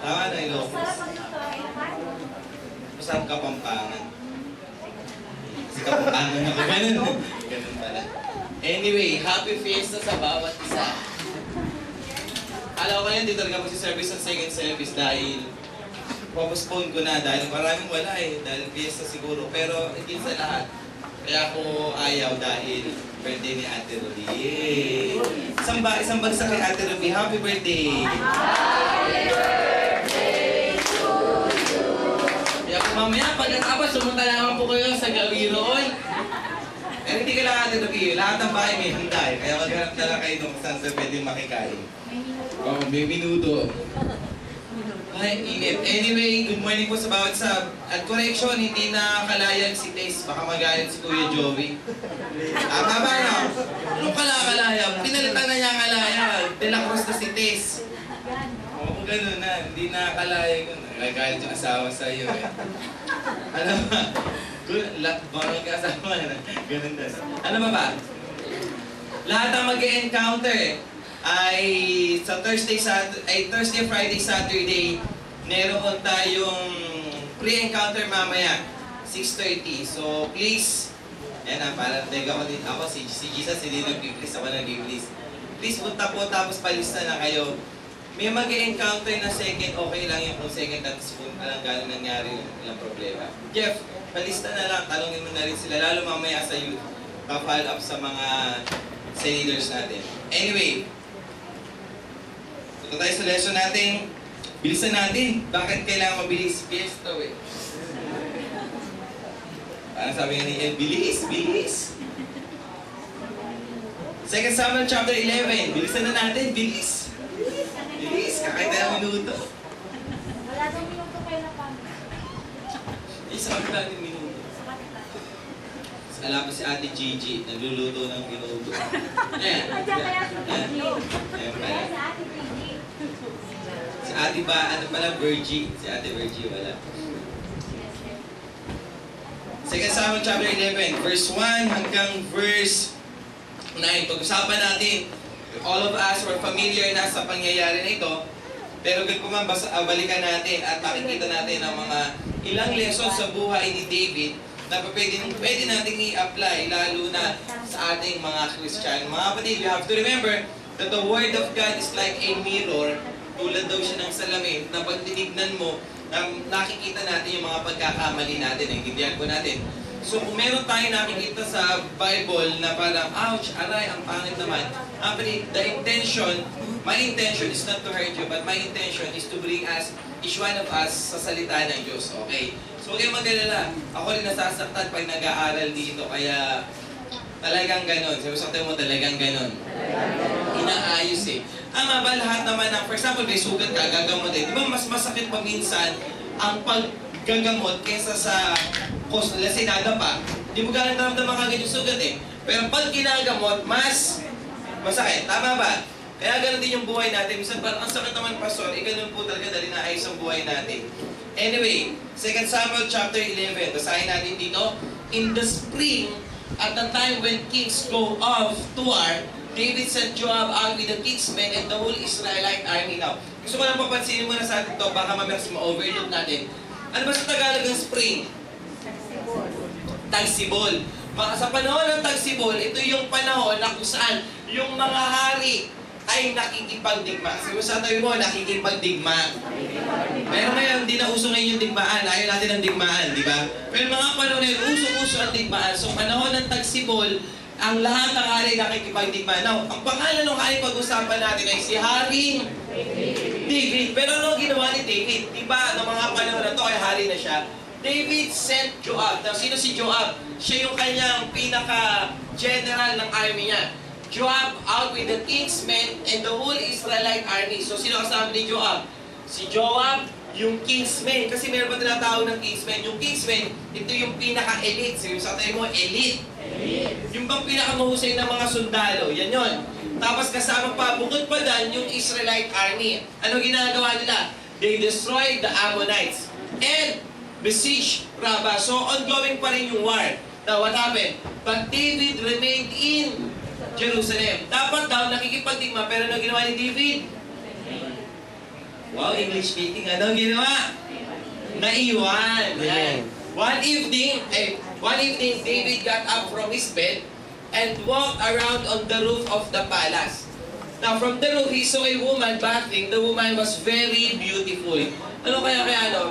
Tama na, Ilocos. Masarap Kapampangan. Si Kapampangan ako. Ganun. Ganun pala. Anyway, happy fiesta sa bawat isa. Alam ko yan, di talaga magsiservice sa second service dahil postpone ko na dahil maraming wala dahil fiesta siguro. Pero hindi sa lahat. Kaya ako ayaw dahil birthday ni Ate Ruby. Yay! Isang bagsak kay Ate Ruby. Happy birthday! Happy birthday to you! Kaya kung mamaya pagkatapos, sumunta naman po kayo sa Gawiroon. Pero hindi ka lang Ate Ruby. Lahat ng bahay may handa Kaya maghanap na lang kayo kung saan sa pwede makikain. Oo, may minuto. Ay, init. Anyway, good morning po sa bawat sab. At correction, hindi na kalayan si Taze. Baka magalit si Kuya Joey. Tama ba no? Anong kalakalayan? Pinalitan na niya ang kalayan. De La Cruz na si Taze. Oo, gano'n na. Hindi na kalaya ko. Nagagalit yung asawa sa iyo Ano ba? Barang ka asawa na. Ganun din. Ano ba? Lahat ang mag-encounter ay sa Thursday, Friday, Saturday, meron tayong pre-encounter mamaya, 6:30. So please, para tega ko din ako, si Jesus, hindi nag-please, ako nag-please. Please punta po, tapos palista na kayo. May mag-encounter na second, okay lang yung kung second at kung alam gano'n nangyari, walang problema. Jeff, palista na lang, talungin mo na rin sila, lalo mamaya sa youth, pa-follow up sa mga leaders natin. Anyway, ito tayo sa lesson natin. Bilisan natin. Bakit kailangan mabilis? Fiesta Parang sabi nga ni Ed, bilis, bilis. 2 Samuel chapter 11. Bilisan na natin, bilis. Bilis, kakait na minuto. Wala daw minuto kayo na pa. Isang natin minuto. Alam ko si Ate Gigi, nagluluto ng minuto. Ayan. Kaya si Gigi. Ayan pala. Kaya si Ate Gigi. Si Ate ba, ano pala, Virgie? Si Ate Virgie, wala. 2 Samuel chapter 11, verse 1 hanggang verse 9. Pag-usapan natin, all of us were familiar na sa pangyayari na ito, pero good po man, balikan natin at makikita natin ang mga ilang lessons sa buhay ni David na pwede natin i-apply, lalo na sa ating mga Christian. Mga kapatid, you have to remember that the Word of God is like a mirror. Tulad daw siya ng salamin na pag tinignan mo, nakikita natin yung mga pagkakamali natin, naiintindihan po natin. So kung meron tayo nakikita sa Bible na parang, ouch, aray, ang pangit naman. Actually, my intention is not to hurt you, but my intention is to bring us, each one of us, sa salita ng Diyos. Okay? So huwag kayong mag-alala. Ako rin nasasaktan pag nag-aaral dito, kaya talagang ganon. Sabi mo talagang ganon. Inaayos Ama ba lahat naman ng, for example, may sugat ka, gagamotin. Di ba mas masakit pa minsan ang paggagamot kaysa sa let's say nadapa. Di mo ganang naramdaman kagad yung sugat Pero pag ginagamot, mas masakit. Tama ba? Kaya ganoon din yung buhay natin. Minsan parang ang sakit naman, Pastor, ganun po talaga dali na ayos ang buhay natin. Anyway, 2 Samuel chapter 11, basahin natin dito. In the spring, at the time when kings go off to war, David sent Joab out with the king's men and the whole Israelite army. Now, gusto ko lang papansinin muna sa atin ito, baka mamaya ma-overlook natin. Ano ba sa Tagalog ng spring? Tagsibol. Sa panahon ng tagsibol, ito yung panahon na kung saan yung mga hari ay nakikipagdigma. Sabi mo, nakikipagdigma. Pero ngayon, hindi na uso ngayon yung digmaan. Ayaw natin ng digmaan, di ba? Pero mga panahon na yun, uso-uso ang digmaan. So, panahon ng tagsibol, ang lahat ng hari nakikipagdigma. Now, ang pangalan ng hari pag-usapan natin ay si Haring David. Pero ano ginawa ni David? Diba, ng mga panahon na to ay hari na siya. David sent Joab. Now, sino si Joab? Siya yung kanyang pinaka-general ng army niya. Joab out with the king's men and the whole Israelite army. So, sino kasama ni Joab? Si Joab, yung king's men. Kasi meron pa tinatawag ng king's men. Yung king's men, ito yung pinaka-elite. Sa tayo mo, elite. Yung bang pinakamahusay ng mga sundalo, yan yon. Tapos kasama pa, bukod pa dan, yung Israelite army. Ano ginagawa nila? They destroyed the Ammonites and besieged Rabbah. So ongoing pa rin yung war. Now what happened? But David remained in Jerusalem. Dapat daw nakikipagdigma, pero ano ginawa ni David? Wow, English speaking. Ano ang ginawa? Naiwan. Yan. One evening, David got up from his bed and walked around on the roof of the palace. Now, from the roof, he saw a woman bathing. The woman was very beautiful. Ano kaya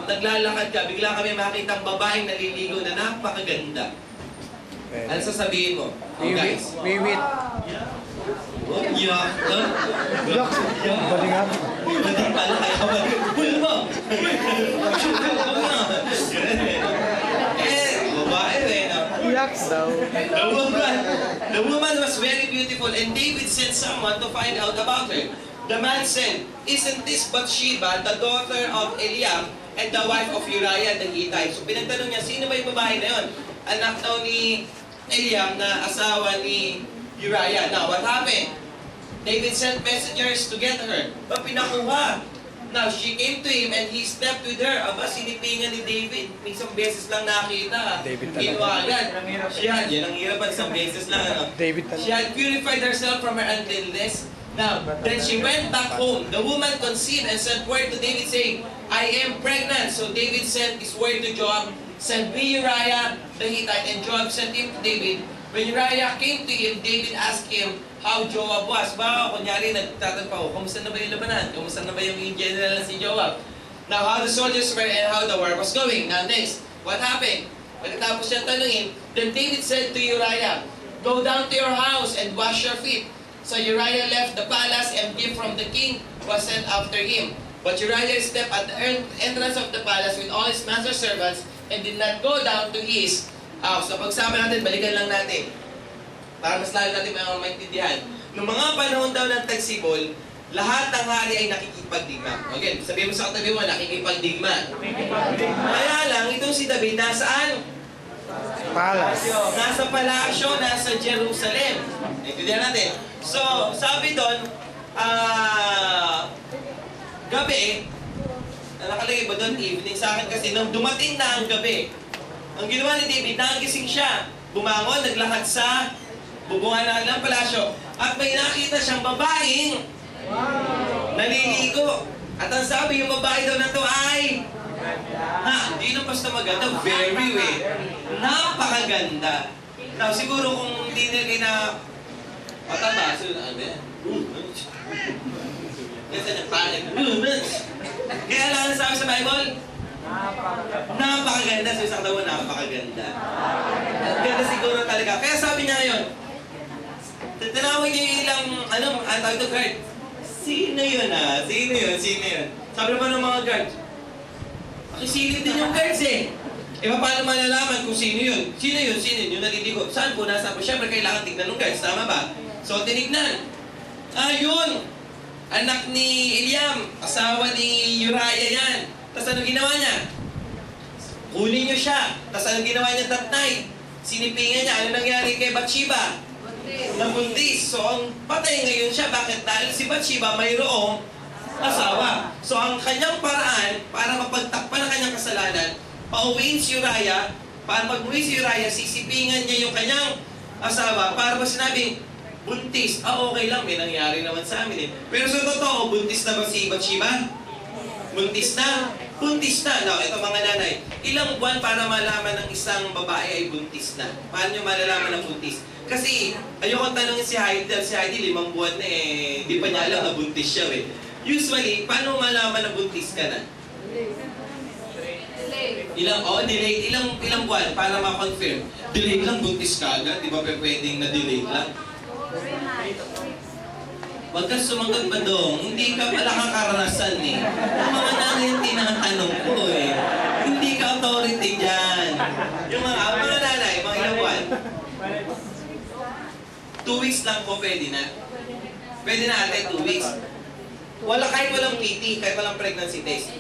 naglalakad ka, bigla kami makita ang babaeng naliligo na napakaganda. Ano sasabihin mo? Oh, guys. Wiwit. Oh, yak. Balingan. Hindi pala kaya mag-pull mo. Babae rin. Yak daw. The woman was very beautiful and David sent someone to find out about her. The man said, "Isn't this Bathsheba, the daughter of Eliam and the wife of Uriah the Hittite?" So pinagtanong niya, sino ba yung babae na yun? Anak daw ni Eliam na asawa ni Uriah. Now, what happened? David sent messengers to get her. But pinakuha. Now, she came to him and he slept with her. Aba, sinipingan ni David. Isang beses lang nakita. David talaga. Ginawa agad. Yan ang hirap isang beses lang. Ano? David talaga. She had purified herself from her uncleanness. Now, then she went back home. The woman conceived and sent word to David saying, "I am pregnant." So David sent his word to Joab, "Send me Uriah the Hittite." And Joab sent him to David. When Uriah came to him, David asked him how Joab was. Baka kunyari nagtatanong pa ako, kamusta na ba yung labanan? Kamusta na ba yung general na si Joab? Now, how the soldiers were and how the war was going. Now next, what happened? Pagkatapos siya tanungin, then David said to Uriah, "Go down to your house and wash your feet." So Uriah left the palace and gift from the king was sent after him. But Uriah stepped at the entrance of the palace with all his master's servants and did not go down to his house. So pagsama natin, balikan lang natin. Para mas lalo natin maintindihan. Noong mga panahon daw ng tagsibol, lahat ng hari ay nakikipagdigma. Okay, sabihin mo sa katabi mo, nakikipagdigma. Kaya lang, itong si David, nasaan? Palace. Nasa palasyo, nasa Jerusalem. Naintindihan natin. So, sabi doon, gabi, nakalagay ba doon evening sa akin kasi nung dumating na ang gabi, ang ginawa ni David, nagising siya. Bumangon, naglakad sa bubungan ng palasyo. At may nakita siyang babaeng naliligo. At ang sabi, yung babae daw na to ay, hindi lang basta maganda, very way. Napakaganda. Now, siguro kung hindi nilagay na matanda, so ano yan? Kasi nagpanik. Kaya lang ang sabi sa Bible, napakaganda. So isang tawa, napakaganda. At ganda siguro talaga. Kaya sabi niya ngayon, tinawag niya yung ilang, tawag ito guard. Sino yun Sino yun? Sabi naman ng mga guard, makisilip din yung guards eh. Paano malalaman kung sino yun? Sino yun? Yung naliligo. Saan po? Nasa po? Siyempre, kailangan tignan ng guards. Tama ba? So, tinignan. Yun! Anak ni Eliam. Asawa ni Uriah yan. Tapos ano ginawa niya? Kunin niyo siya. Tapos ano ginawa niya that night? Sinipingan niya. Ano nangyari kay Bathsheba? Nabuntis. So, ang patay ngayon siya. Bakit? Dahil si Bathsheba mayroong asawa. So, ang kanyang paraan para mapagtakpan ang kanyang kasalanan, pauwiin si Uriah, para pag-uwi si Uriah, sisipingan niya yung kanyang asawa para ba sinabing, buntis. Okay lang, may nangyari naman sa amin eh. Pero sa totoo, buntis na ba si Bathsheba? Buntis na? Buntis na. Now, ito mga nanay, ilang buwan para malaman ng isang babae ay buntis na? Paano nyo malalaman ng buntis? Kasi, ayokong tanongin si Heidi, 5 buwan na eh, di pa niya alam na buntis siya eh. Usually, paano malaman na buntis ka na? Delay. Ilang buwan para ma-confirm. Delay lang, buntis ka agad. Di ba pwedeng na-delay lang? Huwag kang sumagot ba dong? Hindi ka pala kang karanasan eh. Yung mga nanay yung tinatanong ko eh. Hindi ka authority dyan. Yung mga nanay, mga ilang buwan. 2 weeks lang po pwede na. Pwede na ate, 2 weeks. Kahit walang PT, kahit walang pregnancy test.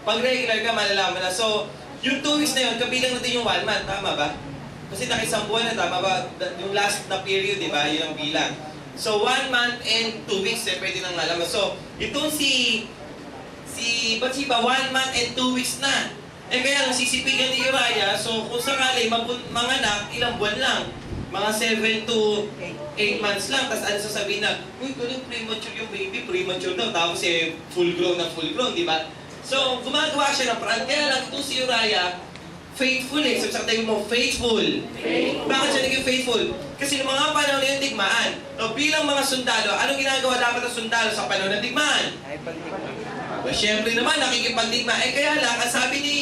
Pag regular ka, malalaman na. So, yung 2 weeks na yun, kabilang natin yung 1 month. Tama ba? Kasi nakisang buwan na, tama ba? Yung last na period, di ba? Yun ang bilang. So, 1 month and 2 weeks, pwede nang malaman. So, itong si Bathsheba, 1 month and 2 weeks na. Kaya lang, sisipigan ni Uriah. So, kung sakali, manganak, ilang buwan lang. Mga 7 to 8 months lang, tapos ano sasabihin na, uy, galing premature yung baby, premature daw, tapos full grown, di ba? So, gumagawa siya ng paraan, kaya lang itong si Uriah, faithful eh. So, sabi mo, faithful. Bakit siya naging faithful? Kasi noong mga panahon na yung digmaan, no, bilang mga sundalo, anong ginagawa dapat ng sundalo sa panahon ng digmaan? Well, syempre naman, nakikipagdigma. Kaya lang, ang sabi ni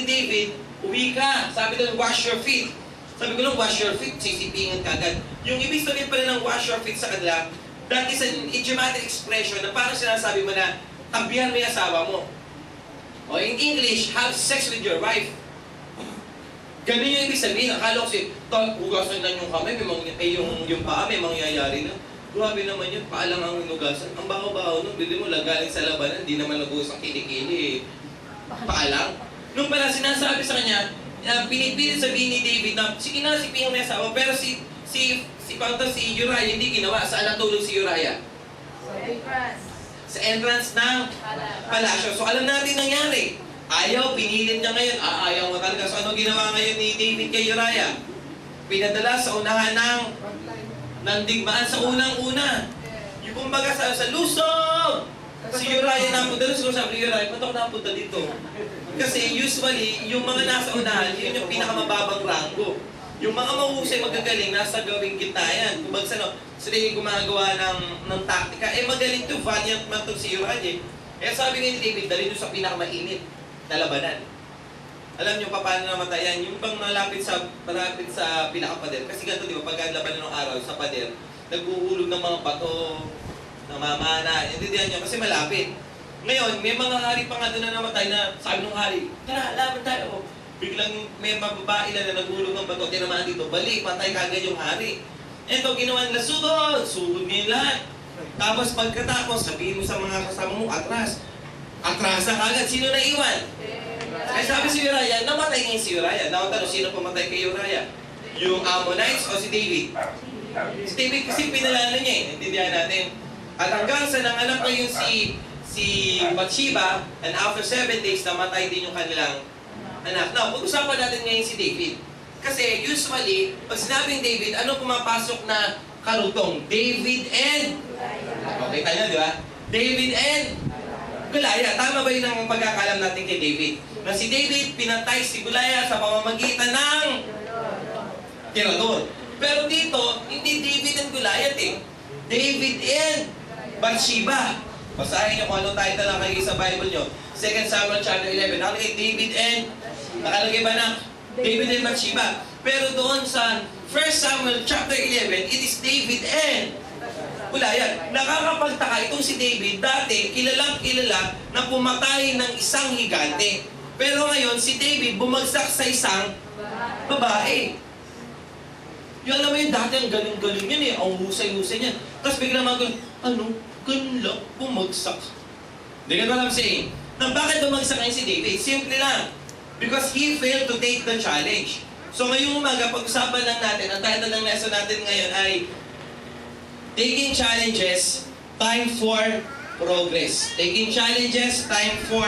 David, uwi ka. Sabi doon, wash your feet. Sabi ko lang, wash your feet, sisipingan ka agad. Yung ibig sabihin pala ng wash your feet sa kanila, that is an idiomatic expression na parang sinasabi mo na, tabihan mo yung asawa mo. O in English, have sex with your wife. Ganun yung ibig sabihin. Akala ko si, hugasan lang yung kamay, yung paa, may mangyayari na. Grabe naman yun, paa lang ang hinugasan. Ang baho-baho nun, bili mo lang galing sa labanan, hindi naman nag-uusang kilikili. Paa lang. Nung pala sinasabi sa kanya, pinipilit sabihin ni David na, sige na, sipingan mo yung asawa, pero si Uriah, hindi ginawa. Saan natulog si Uriah? Sa entrance ng palasyo. So alam natin nangyari. Ayaw, pinilit niya ngayon. Ayaw mo talaga. So ano ginawa ngayon ni David kay Uriah? Pinadala sa unahan ng digmaan sa unang-una. Yung kumbaga sa lusog! Si Uriah napunta doon. Siguro sabi ni Uriah, ba't ako napunta dito? Kasi usually, yung mga nasa unahan, yun yung pinakamababang ranggo. Yung mga mahusay magagaling, nasa gawing gitna yan. Kung sila yung gumagawa ng taktika. Magaling to, valiant man to si Uriah. Sabi nga ni David, dali doon sa pinakamainit na labanan. Alam niyo pa paano namatay yan? Yung bang malapit sa pinakapader. Kasi ganito, di ba, pag labanan ng araw sa pader, naghuhulog ng mga bato, namamana, hindi niyo, kasi malapit. Ngayon, may mga hari pa nga doon na namatay na sabi ng hari, tara, laban tayo. Biglang may babae na naghulog ng bato, tinamaan dito, balik, patay kagad yung hari. Ito, ginawa nila, sugod ngayon lahat. Tapos pagkatapos, sabihin mo sa mga kasama mo, atras. Atras na kagad, sino na iwan? Sabi si Uriah, namatay ngayon si Uriah. Nakutanong, sino pumatay kay Uriah? Yung Ammonites o si David? Si David kasi pinalala niya eh, naintindihan natin. At hanggang sa nanganak na yung si Bathsheba, and after 7 days, namatay din yung kanilang anak. Now, pag-usapan natin ngayon si David. Kasi usually, pag sinabing David, ano pumapasok na karutong? David and... Okay tayo, di ba? David and Goliath. Tama ba yun ang pagkakalam natin kay David? Na si David pinatay si Goliath sa pamamagitan ng tirador. Pero dito, hindi David and Goliath eh. David and Bathsheba. Basahin niyo kung ano title lang kayo sa Bible niyo. 2 Samuel chapter 11. Nakalagay David and... Nakalagay ba na? David and Bathsheba. Pero doon sa 1 Samuel chapter 11, it is David and Goliath. Nakakapagtaka itong si David, dati kilalang-kilala na pumatay ng isang higante. Pero ngayon, si David bumagsak sa isang babae. Yung alam mo yun, dati ang galing-galing yan eh, ang husay-husay niyan. Tapos biglang ganun lang, bumagsak. Hindi ka alam saying, na bakit bumagsak ngayon si David? Simple lang. Because he failed to take the challenge. So ngayong umaga, pag-usapan lang natin, ang title ng lesson natin ngayon ay Taking Challenges, Time for Progress. Taking Challenges, Time for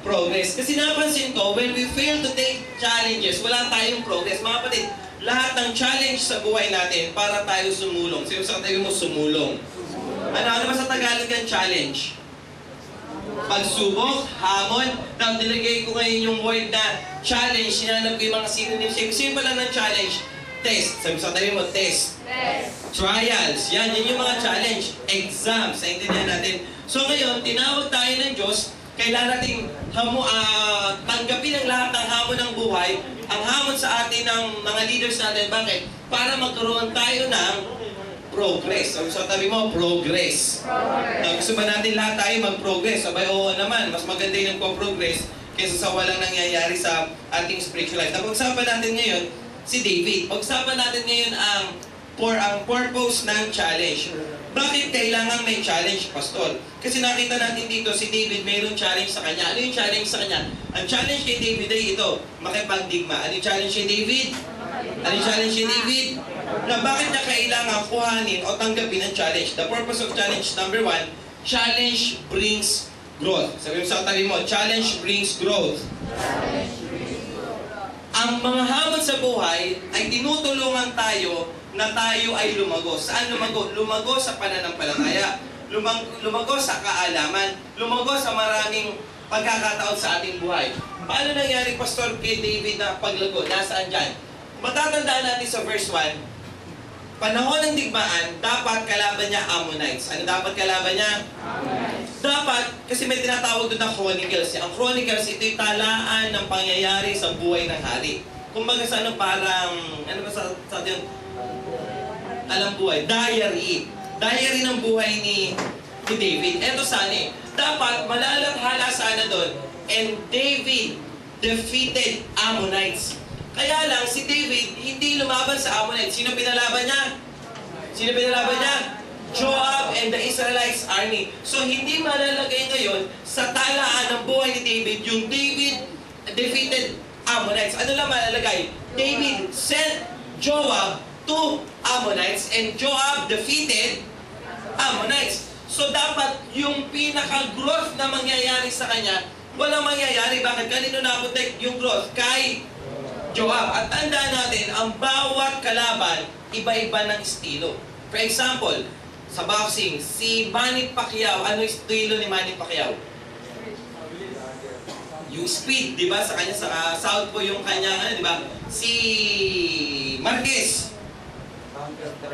Progress. Kasi napansin ko, when we fail to take challenges, wala tayong progress. Mga kapatid, lahat ng challenge sa buhay natin para tayo sumulong. Sino sa katabi mo sumulong? Ano ba sa Tagalog ang challenge? Pagsubok, hamon. Now, nilagay ko ngayon yung word na challenge. Sinanap ko yung mga synonyms. Simple lang ng challenge. Test. Sabi sa tabi mo, test. Trials. Yan yung mga challenge. Exams. Naintindihan natin. So ngayon, tinawag tayo ng Diyos. Kailangan natin tanggapin ang lahat ng hamon ng buhay. Ang hamon sa atin ng mga leaders natin. Bakit? Para magkaroon tayo ng progress. So tabi mo, progress. Gusto ba natin lahat tayo mag-progress? Sabay, oo naman. Mas maganda yung nagpo-progress kaysa sa walang nangyayari sa ating spiritual life. Napag-usapan natin ngayon, si David. Pag-usapan natin ngayon ang purpose ng challenge. Bakit kailangan may challenge, Pastor? Kasi nakita natin dito, si David mayroong challenge sa kanya. Ano yung challenge sa kanya? Ang challenge kay David ay ito, makipagdigma. Ano yung challenge kay David? Ano yung challenge kay David? Na bakit niya kailangan kuhanin o tanggapin ang challenge? The purpose of challenge, number 1, challenge brings growth. Sabi mo sa katabi mo, challenge brings growth. Ang mga hamon sa buhay ay tinutulungan tayo na tayo ay lumago. Saan lumago? Lumago sa pananampalataya. Lumago sa kaalaman. Lumago sa maraming pagkakataon sa ating buhay. Paano nangyari, Pastor, kay David na paglago? Nasaan dyan? Matatandaan natin sa verse 1, panahon ng digmaan, dapat kalaban niya Ammonites. Ano dapat kalaban niya? Ammonites. Dapat, kasi may tinatawag doon na Chronicles. Ang Chronicles, ito'y talaan ng pangyayari sa buhay ng hari. Kumbaga sa ano, parang, ano ba sa atin? Alam buhay. Diary. Diary ng buhay ni David. Eto sana eh. Dapat malalathala sana doon. And David defeated Ammonites. Kaya lang, si David hindi lumaban sa Ammonites. Sino pinalaban niya? Sino pinalaban niya? Joab and the Israelites army. So, hindi malalagay ngayon sa talaan ng buhay ni David, yung David defeated Ammonites. Ano lang malalagay? David sent Joab to Ammonites and Joab defeated Ammonites. So, dapat yung pinaka-growth na mangyayari sa kanya, walang mangyayari. Bakit? Kanino napuntek yung growth? Kay Joab. At tandaan natin, ang bawat kalaban, iba-iba ng estilo. For example, sa boxing, si Manny Pacquiao, ano yung estilo ni Manny Pacquiao? Yung speed, di ba? Sa kanya, sa southpaw yung kanya, ano, di ba? Si Marquez,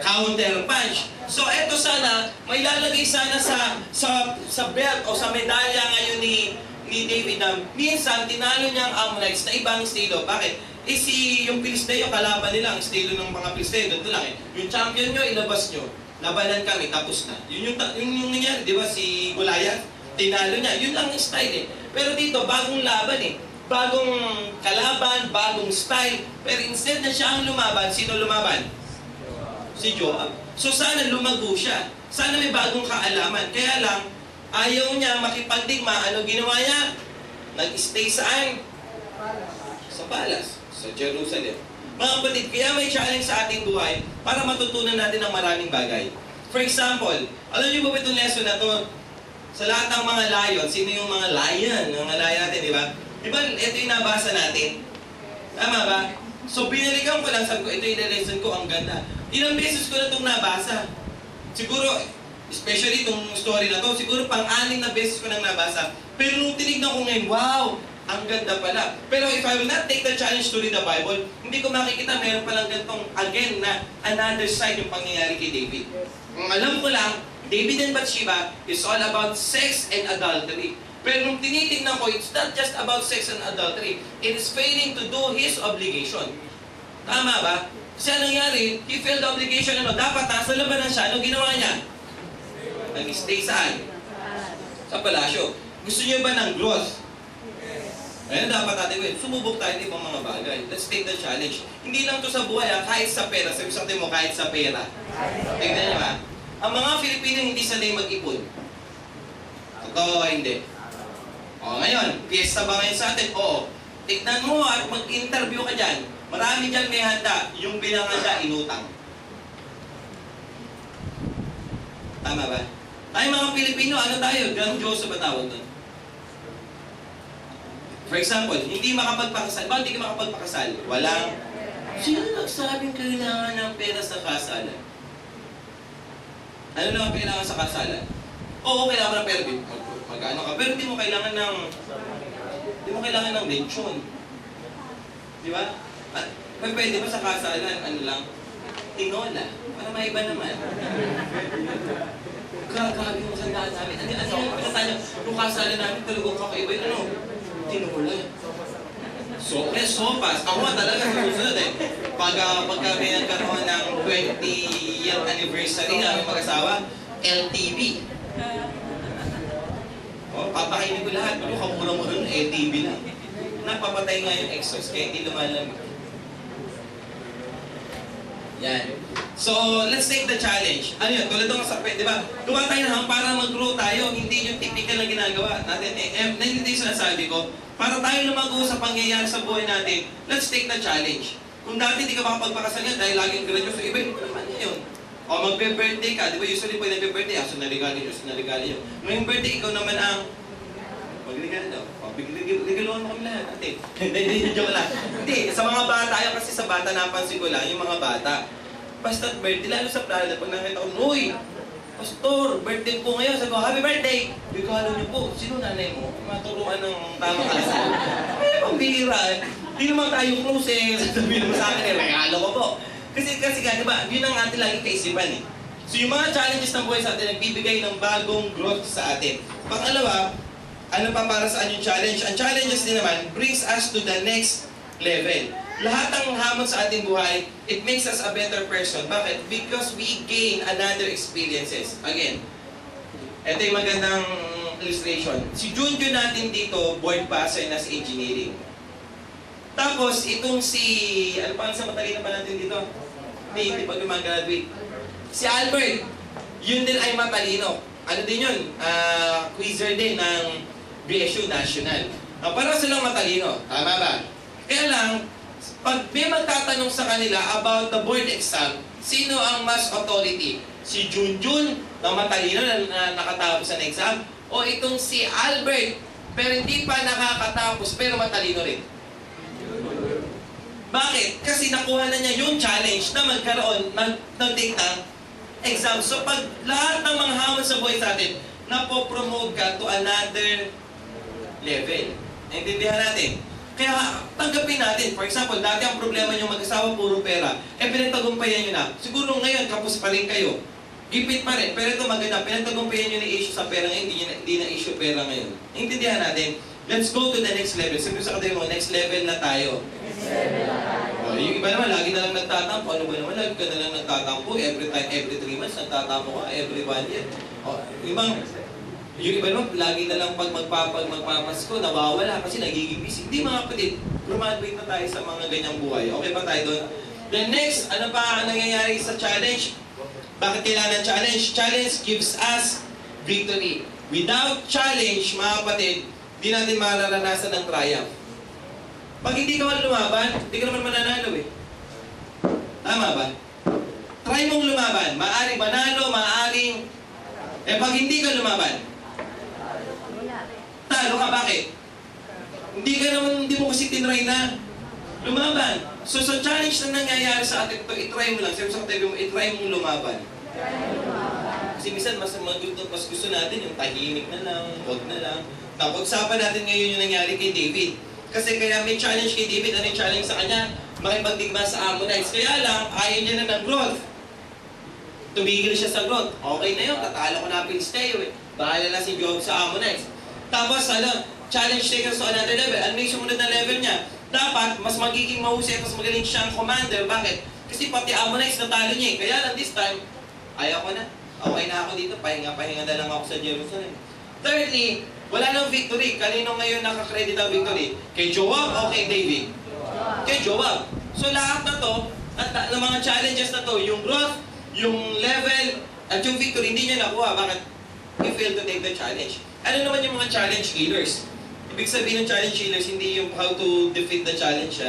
counter punch. So, eto sana, may lalagay sana sa belt o sa medalya ngayon ni David na minsan tinalo niya ang Ammonites na ibang estilo. Bakit? Yung Pilisteo, kalaban nila, ang estilo ng mga Pilisteo, doon lang eh. Yung champion nyo, ilabas nyo. Labanan kami, tapos na. Yun yung nangyari, di ba? Si Goliath, tinalo niya. Yun lang yung style eh. Pero dito, bagong laban eh. Bagong kalaban, bagong style. Pero instead na siya ang lumaban, sino lumaban? Si Joab. So sana lumago siya. Sana may bagong kaalaman. Kaya lang, ayaw niya makipagdigma. Ano ginawa niya? Nag-stay saan? Sa palace. Sa Jerusalem. Mga kapatid, kaya may challenge sa ating buhay para matutunan natin ang maraming bagay. For example, alam niyo ba itong lesson na to? Sa lahat ng mga lion, sino yung mga lion? Yung mga lion natin, di ba? Di ba, ito yung nabasa natin? Tama ba? So, binalikan ko lang, sabi ko, ito yung lesson ko, ang ganda. Ilang beses ko na itong nabasa. Siguro, especially itong story na to, siguro pang-anim na beses ko nang nabasa. Pero nung tinignan ko ngayon, wow! Ang ganda pala. Pero if I will not take the challenge to read the Bible, hindi ko makikita meron palang gantong again na another side yung pangyayari kay David. Ang alam ko lang, David and Bathsheba is all about sex and adultery. Pero nung tinitingnan ko, it's not just about sex and adultery. It is failing to do his obligation. Tama ba? Kasi anong nangyari? He failed the obligation. Dapat nasa labanan siya. Anong ginawa niya? Nag-stay saan? Sa palasyo. Gusto niyo ba ng growth? Ngayon dapat natin gawin, sumubok tayo ng ibang mga bagay. Let's take the challenge. Hindi lang to sa buhay, kahit sa pera. Sabi sa mo, kahit sa pera. Tignan niyo ha. Ang mga Filipino hindi sanay mag-ipon. Totoo hindi. O ngayon, piyesta ba ngayon sa atin? Oo. Tignan mo at mag-interview ka dyan. Marami dyan may handa. Yung binanganda, inutang. Tama ba? Tayo mga Pilipino, ano tayo? Grandioso ba tawag doon? For example, hindi makapagpakasal. Bakit hindi ka makapagpakasal? Walang... Sino nagsabing kailangan ng pera sa kasalan? Ano lang ang kailangan sa kasalan? Oo, kailangan ng pera. Magkano ka? Pero hindi mo kailangan ng... Hindi mo kailangan ng lechon. Di ba? At pwede ba sa kasalan, ano lang? Tinola. Para maiba naman. Grabe yung sandaan namin. Ano yung kasala? Yung kasalan namin talagang kakaiba. Ano? Tinola. Sopas. Ako nga talaga sa susunod eh. Pagka may nagkaroon ng 20th anniversary namin mag-asawa, LTV. O, papakainin ko lahat. Pero kamura-mura ng LTV lang. Napapatay nga yung exhaust kaya hindi lumalamig. Yan. So, let's take the challenge. Ano yun? Tulad ng sa di ba? Gawa tayo na para mag-grow tayo. Hindi yung typical na ginagawa natin. Hindi yung sinasabi ko. Para tayo lumago sa pangyayari sa buhay natin, let's take the challenge. Kung dati di ka makapagpakasal yan dahil laging graduate, so iba mo naman yun. O magbe-birthday ka, di ba usually pag nagbe-birthday, so narigali nyo. Ngayong birthday, ikaw naman ang magregalo daw. O, regaluhan mo kami lahat. Hindi, joke lang. Hindi, sa mga bata, yun kasi sa bata napansin ko lang, yung mga bata. basta't birthday, lalo sa plano, pag nakita ko, uy, Pastor, birthday po ngayon. Sabi ko, happy birthday! Hindi ko alam niyo po, sino nanay mo? Maturuan ng tamang asal. Ay, pambihira eh. Hindi naman tayo close eh. Sabihin mo sa akin eh, regalo ko po. Kasi nga, di ba, yun ang ating laging kaisipan eh. So yung mga challenges ng buhay sa atin, nagbibigay ng bagong growth sa atin. Pangalawa, ano pa para saan yung challenge? Ang challenges din naman brings us to the next level. Lahat ng hamon sa ating buhay, it makes us a better person. Bakit? Because we gain another experiences. Again, ito yung magandang illustration. Si Junjun natin dito, board passer na sa engineering. Tapos, itong si... Ano pa sa matalino pa natin dito? Hindi pa gumagraduate. Si Albert, yun din ay matalino. Ano din yun? Quizzer din ng BSU National. Para silang matalino. Tama ba? Kaya lang, pag may magtatanong sa kanila about the board exam, sino ang mas authority? Si Junjun na matalino na nakatapos ng exam? O itong si Albert, pero hindi pa nakakatapos, pero matalino rin? Bakit? Kasi nakuha na niya yung challenge na magkaroon, mag-take ng exam. So pag lahat ng mga hamon sa buhay sa atin, napopromote ka to another level. Naintindihan natin? Kaya tanggapin natin. For example, dati ang problema nyo mag-asawa puro pera. Pinagtagumpayan nyo na. Siguro ngayon, kapos pa rin kayo. Gipit pa rin. Pero ito maganda. Pinagtagumpayan nyo na issue sa pera ngayon. Hindi na issue pera ngayon. Intindihan natin. Let's go to the next level. Sabi sa katabi mo, next level na tayo. Yung iba naman, lagi na lang nagtatampo. Ano ba naman? Lagi ka na lang nagtatampo. Every 3 months, nagtatampo ka. Every 1 year. Yung iba naman, lagi na lang pag magpapasko, nawawala kasi nagiging busy. Hindi mga kapatid, graduate na tayo sa mga ganyang buhay. Okay ba tayo doon? Then next, ano pa ang nangyayari sa challenge? Bakit kailangan challenge? Challenge gives us victory. Without challenge, mga kapatid, hindi natin mararanasan ng triumph. Pag hindi ka man lumaban, hindi ka naman mananalo eh. Tama ba? Try mong lumaban. Maaring manalo, maaring... pag hindi ka lumaban, talo ka, bakit? Hindi mo kasi tinry na lumaban. So sa challenge na nangyayari sa atin ito, itry mo lang. Sabi sa katabi mo, itry mong lumaban. Kasi minsan mas gusto natin yung tahimik na lang, huwag na lang. Napag-usapan natin ngayon yung nangyari kay David. Kasi kaya may challenge kay David, ano yung challenge sa kanya? Makipagdigma sa Ammonites. Kaya lang, ayaw niya na ng growth. Tumigil siya sa growth. Okay na yun, tatalo ko na Pilisteo eh. Bahala na si Job sa Ammonites. Tapos challenge taken to another level. Ano yung sumunod na level niya? Dapat, mas magiging mahusay, mas magaling siyang commander. Bakit? Kasi pati Ammonites natalo niya eh. Kaya lang this time, ayaw ko na. Okay na ako dito, pahinga na lang ako sa Jerusalem. Thirdly, wala nang victory. Kanino ngayon nakakredit ang victory? Kay Joab o kay David? Kay Joab. So lahat na to, at ng mga challenges na to, yung growth, yung level, at yung victory, hindi niya nakuha. Bakit? He failed to take the challenge. Ano naman yung mga challenge killers? Ibig sabihin ng challenge killers, hindi yung how to defeat the challenge.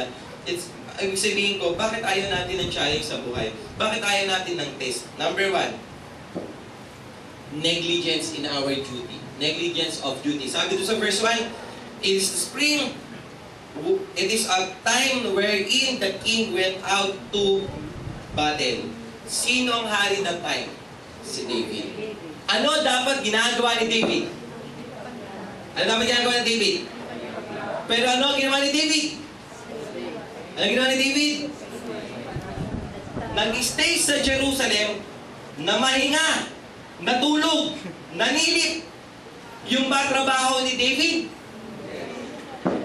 It's, ibig sabihin ko, bakit ayaw natin ng challenge sa buhay? Bakit ayaw natin ng test? Number 1, negligence in our duty. Negligence of duty. Sabi dito sa verse 1, it is spring. It is a time wherein the king went out to battle. Sino ang hari ng time? Si David. Ano dapat ginagawa ni David? Ano dapat ginagawa ni David? Pero ano ginawa ni David? Ano ginawa ni David? Nag-stay sa Jerusalem na mahinga, natulog, nanilip. Yung ba trabaho ni David?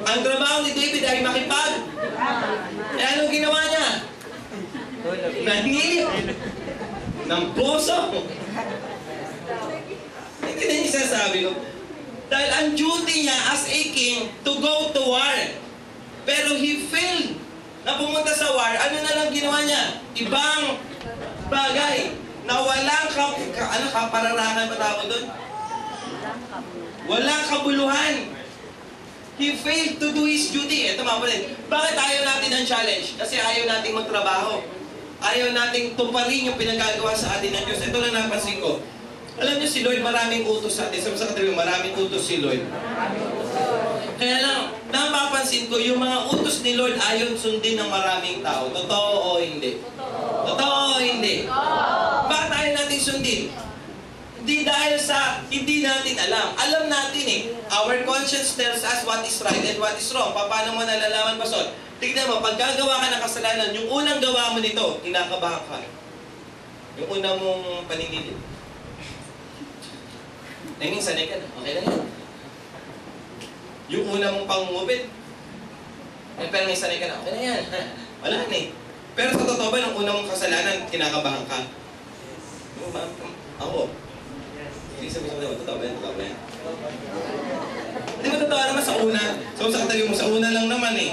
Ang trabaho ni David ay makipag. Anong ginawa niya? Nanilip. Ng puso. Hindi na niya sasabi ko. Dahil ang duty niya as a king to go to war. Pero he failed na pumunta sa war. Ano na lang ginawa niya? Ibang bagay na walang kapararangan pa tawag doon? Walang kabuluhan. He failed to do his duty. Ito mga kapatid. Bakit ayaw natin ng challenge? Kasi ayaw nating magtrabaho. Ayaw nating tuparin yung pinagagawa sa atin ng Diyos. Ito lang napansin ko. Alam niyo si Lord maraming utos sa atin. Sabi sa katabi, maraming utos si Lord. Kaya lang, napapansin ko, yung mga utos ni Lord ayaw sundin ng maraming tao. Totoo o hindi? Totoo. Totoo o hindi? Bakit tayo natin sundin? Hindi dahil sa hindi natin alam. Alam natin eh. Our conscience tells us what is right and what is wrong. Paano mo nalalaman, Pastor? Tignan mo, pag gagawa ka ng kasalanan, yung unang gawa mo nito, kinakabahan ka. Yung unang mong paninilip. Nanging sanay ka na. Okay na yan. Yung unang mong pangungupit. Pero may sanay ka na. Okay na yan. Wala na eh. Pero sa totoo ba, nung unang mong kasalanan, kinakabahan ka? Ako. Hindi sabi sa mga, totoo ba yan? Totoo ba yan? Hindi ba totoo naman sa una? So sa katabi mo, sa una lang naman eh.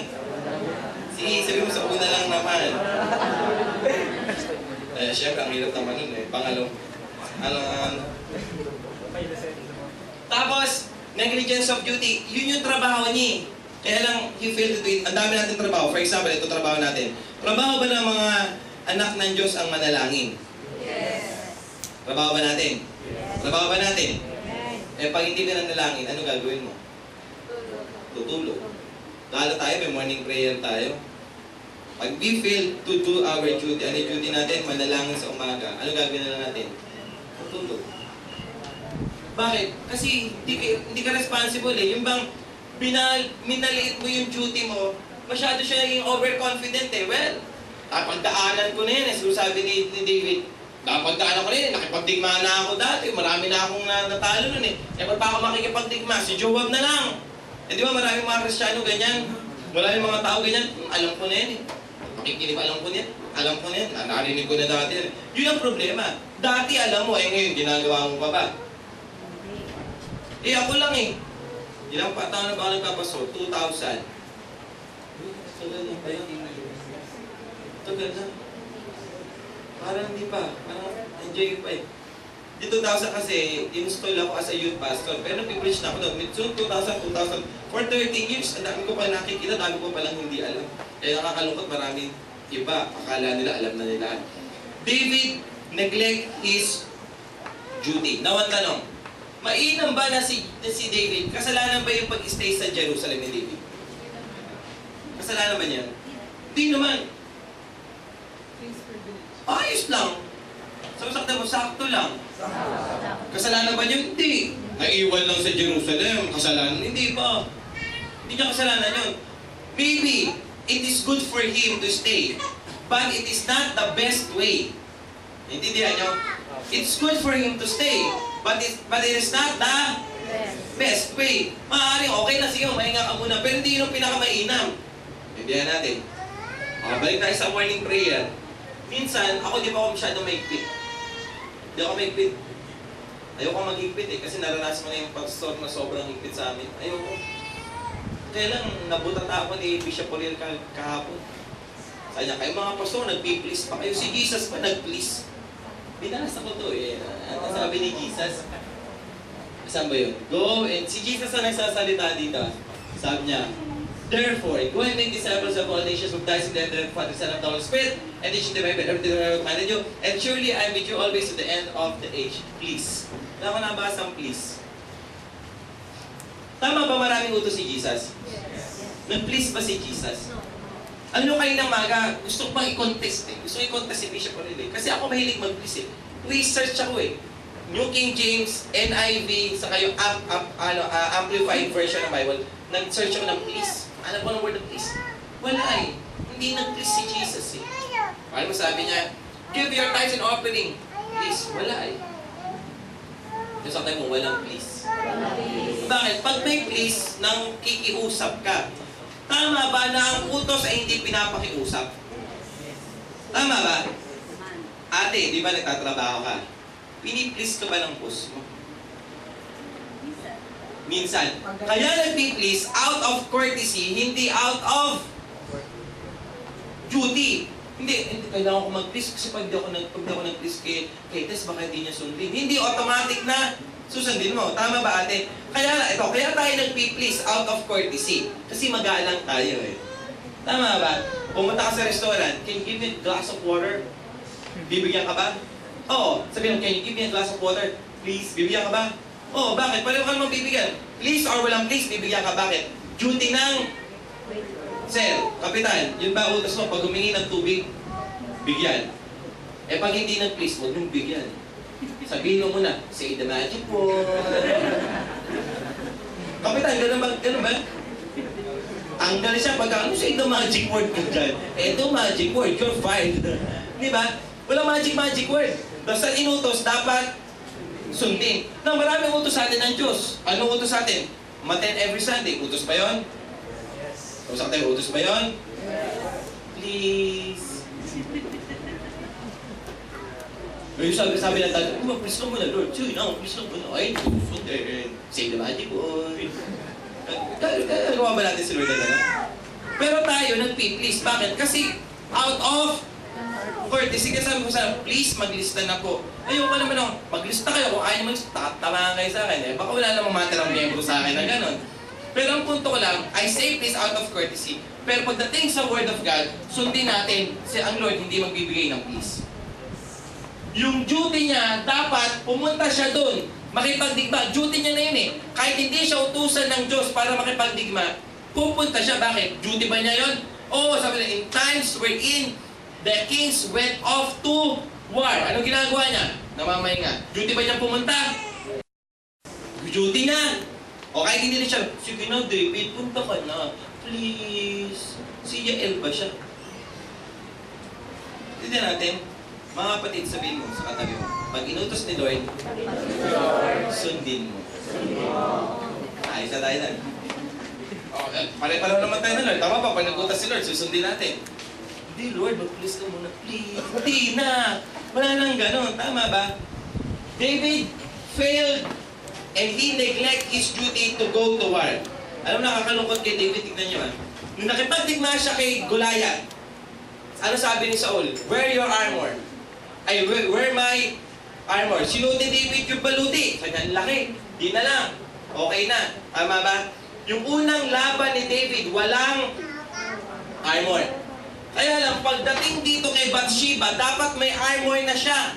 Sige, sabi mo sa una lang naman. Siyempre, ang hirap naman nun eh. Pangalaw. Tapos, negligence of duty, yun yung trabaho niya. Kaya lang, he failed to do it. Ang dami natin trabaho. For example, ito trabaho natin. Trabaho ba ng mga anak ng Diyos ang manalangin? Yes. Trabaho ba natin? Yes. Trabaho ba natin? Yes. Pag hindi ka nanalangin, ano gagawin mo? Tutulog. Lalo tayo, may morning prayer tayo. Pag we fail to do our duty, ano yung duty natin? Manalangin sa umaga. Ano gagawin na natin? Tutulog. Bakit? Kasi hindi ka responsible eh. Yung bang minaliit mo yung duty mo, masyado siya naging overconfident eh. Well, napagdaanan ko na yan eh. Siguro sabi ni David, napagdaanan ko na yan, nakipagdigma na ako dati. Marami na akong natalo nun eh. Kaya ba't pa ako makikipagdigma? Si Joab na lang. Eh di ba maraming mga Kristiyano ganyan? Maraming mga tao ganyan. Alam ko na yan eh. Makikinig, alam ko na yan. Alam ko na yan. Narinig ko na dati yan. Yun ang problema. Dati alam mo, eh ngayon ginagawa mo pa ba? Eh ako lang eh. Ilang taon na ba ako nagpapaso? 2000. Tagal na pa yun. Tagal na. Parang hindi pa. Parang enjoy pa eh. Di 2000 kasi, install ako as a youth pastor. Pero nag-preach na ako doon. Soon 2000. For 13 years, ang dami ko pa nakikita, dami ko palang hindi alam. Kaya nakakalungkot, maraming iba. Akala nila, alam na nila. David neglect his duty. Now, ang tanong, mainam ba na si David? Kasalanan ba yung pag-stay sa Jerusalem ni David? Kasalanan ba niya? Hindi naman. Ayos lang. Sakta mo, sakto lang. Kasalanan ba niya? Hindi. Naiwan lang sa Jerusalem. Kasalanan? Hindi pa. Hindi niya kasalanan yun. Maybe, it is good for him to stay. But it is not the best way. Intindihan niyo? It's good for him to stay. But it is not the best way. Maaaring okay na sige, mahinga ka muna. Pero hindi yun ang pinakamainam. Intindihan natin. Balik tayo sa morning prayer. Minsan, ako di pa ako masyadong maigpit. Hindi ako maigpit. Ayoko mag-higpit eh. Kasi naranasan mo na yung pastor na sobrang higpit sa amin. Ayoko. Kaya lang, nabutata ako ni Bishop Oriel kahapon. Sabi niya, kayo mga pastor, nag-please pa kayo. Si Jesus pa nag-please. Binasa ko to eh. Ano sabi ni Jesus? Saan ba yun? Go and... Si Jesus na nagsasalita dito. Sabi niya, therefore, go and make disciples of all nations, baptizing them in the name of the Father, Son, and the Holy Spirit, and teaching them everything that I have commanded you. And surely I am with you always to the end of the age. Please. Wala ko nabasa ang please. Tama ba maraming utos si Jesus? Yes. Nag-please ba si Jesus? Ano kayo ng maga, gusto ko bang i-contest eh. Gusto ko i-contest si Bishop Oriel. Kasi ako mahilig mag-please eh. Research ako eh. New King James, NIV, saka yung Amplified version ng Bible. Nag-search ako ng please. Alam ko ng word of please? Wala eh. Hindi nag-please si Jesus eh. Paano mo sabi niya, give your tithes and offering. Please, wala eh. Yung sa mo, walang please. Bakit? Pag may please, nang kikiusap ka, tama ba na ang utos ay hindi pinapakiusap? Tama ba? Ate, di ba nagtatrabaho ka? Pini-please ka ba ng boss mo? Minsan. Kaya nagpi-please out of courtesy, hindi out of duty. Hindi kailangan ko mag-please kasi pag di ako nag-please kay Tess, baka hindi niya sundin. Hindi automatic na susundin mo. Tama ba ate? Kaya tayo nagpi-please out of courtesy. Kasi magalang tayo eh. Tama ba? Pumunta ka sa restaurant, can you give me a glass of water? Bibigyan ka ba? Oo. Sabi mo, can you give me a glass of water? Please, bibigyan ka ba? Oo, bakit? Pareho ka namang bibigyan. Please or walang please, bibigyan ka. Bakit? Duty ng Sir, kapitan, yun ba utos mo? Pag humingi ng tubig, bigyan. Eh pag hindi nag-please, huwag niyong bigyan. Sabihin mo muna, say the magic word. Kapitan, ganun ba? Ganun ba? Ang galing siya pagka, ano say the magic word ko dyan? Eto magic word, you're fired. Di ba? Wala magic word. Basta inutos, dapat sundin. Na maraming utos sa atin ng Diyos. Anong utos sa atin? Umattend every Sunday. Utos ba yun? Yes. Kung tayo, utos ba yun? Yes. Please. Yung sabi ng tatay, please lang muna, Lord. Sige na, please lang muna. Ay, sundin. Say the magic word. Nagawa ba natin si Lord na gano'n? Pero tayo, nagpi-please. Bakit? Kasi out of courtesy, kasi sabi ko sana, please, maglista na po. Ayoko naman ako, maglista kayo. Kung ayaw tatangahan kayo sa akin, eh. Baka wala namang matirang miyembro sa akin na gano'n. Pero ang punto ko lang, I say please out of courtesy. Pero pagdating sa Word of God, sundin natin, ang Lord hindi magbibigay ng please. Yung duty niya, dapat pumunta siya doon, makipagdigma. Duty niya na yun eh. Kahit hindi siya utusan ng Diyos para makipagdigma, pupunta siya. Bakit? Duty ba niya yun? Oo, sabi na, in times wherein the kings went off to war. Anong ginagawa niya? Namamahinga. Duty ba niya pumunta? Duty niya. O kahit hindi na siya, sige na David, punta ka na. Please. Si Yael ba siya? Hindi natin. Mga kapatid, sabihin mo sa katabi mo, pag inutos ni Lord, sundin mo. Ayos na tayo na. Pare-palaw naman tayo na Lord. Tama ba? Pag nag-utos si Lord, susundin natin. Hindi Lord, mag-please ka muna. Please. Hindi na. Wala nang ganon. Tama ba? David failed and he neglect his duty to go to war. Alam mo, nakakalungkot kay David, tignan niyo ha. Nung nakipagdigma siya kay Goliath, ano sabi ni Saul? Wear your armor. Ay, wear my armor. Sinuti David yung baluti. Sabi niya, ang laki. Di na lang. Okay na. Tama ba? Yung unang laban ni David, walang armor. Kaya lang, pagdating dito kay Bathsheba, dapat may armor na siya.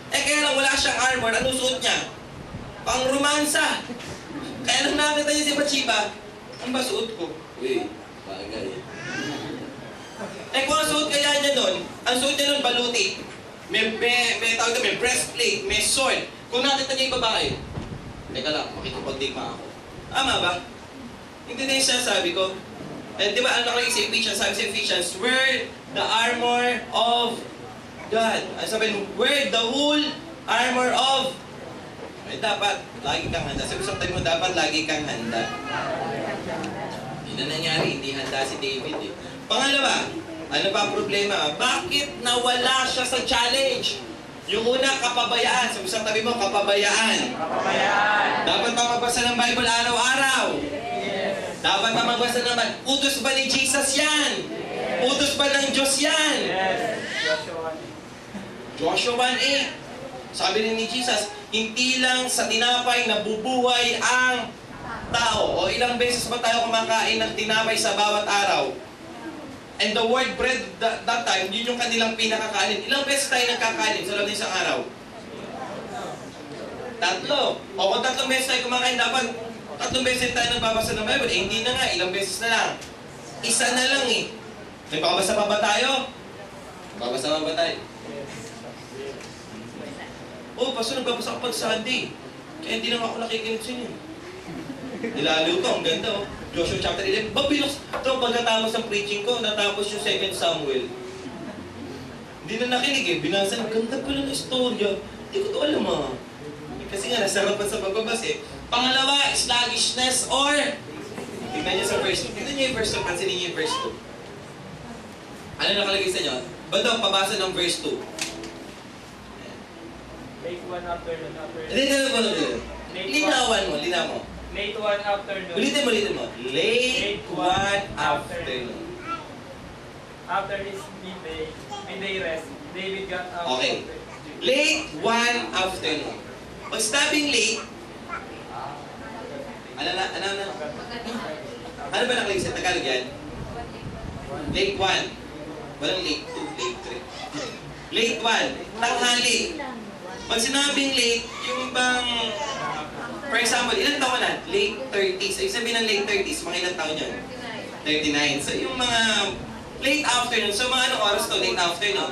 Eh kaya lang, wala siyang armor. Anong suot niya? Pang-romansa. Kaya nung nakita niya si Bathsheba, ang ba suot ko? Uy, bagay. Eh kung ang suot kaya niya nun, ang suot niya nun baluti. May tawag na, may breastplate, may sword. Kung nakita niya yung babae, teka lang, makikipagdigma ako. Tama ba? Hindi na yung sinasabi ko. Eh, di ba, ano nakalagay sa Ephesians? Sabi sa Ephesians, wear the armor of God. Ano sabi, wear the whole armor of. Eh, dapat, lagi kang handa. Sabi sa mo, dapat lagi kang handa. Hindi na nangyari, hindi handa si David eh. Pangalawa, ano ba ang problema? Bakit nawala siya sa challenge? Yung una, kapabayaan. Sabi sa tabi mo, kapabayaan. Kapabayaan. Dapat pa magbasa ng Bible araw-araw. Yes. Dapat pa magbasa naman. Utos ba ni Jesus yan? Yes. Utos ba ng Diyos yan? Yes. Joshua 1:8. Sabi rin ni Jesus, hindi lang sa tinapay nabubuhay ang tao. O ilang beses ba tayo kumakain ng tinapay sa bawat araw? And the word bread that time, yun yung kanilang pinakakanin. Ilang beses tayo nagkakanin sa loob ng isang araw? 3. O kung 3 beses tayo kumakain, dapat 3 beses tayo nagbabasa ng Bible. Eh hindi na nga, ilang beses na lang. Isa na lang eh. Nagbabasa pa ba tayo? Nagbabasa pa ba tayo? Oh, pastor, nagbabasa ka pag Sunday. Kaya hindi na ako nakikinig sa inyo. Nilalo to, ang ganda oh. Joshua chapter 11. Babilos ito pagkatapos ng preaching ko, natapos yung 2 Samuel. Hindi na nakinig eh. Binasa, ang ganda pala ng istorya. Hindi ko to alam ah. Kasi nga, nasarapan sa pagbabas eh. Pangalawa, sluggishness or tignan niyo sa verse 2. Tignan niyo yung verse 2, pansinin niyo yung verse 2. Ano nakalagay sa inyo? Ba't daw pabasa ng verse 2? Late one afternoon. Linawan mo, linaw mo. Late one afternoon. Ulitin mo. Late one afternoon. After his midday rest, David got up. Okay. Late one afternoon. Pag sabing late, ano ba nakalagay sa Tagalog yan? Late 1. Walang late 2, late 3. Late 1, tanghali. Pag sinabing late, yung bang, for example, ilang taon na? Late 30s. Ibig sabihin ng late 30s, mga ilang taon yun? 39. So yung mga late afternoon, so mga anong oras to? Late afternoon?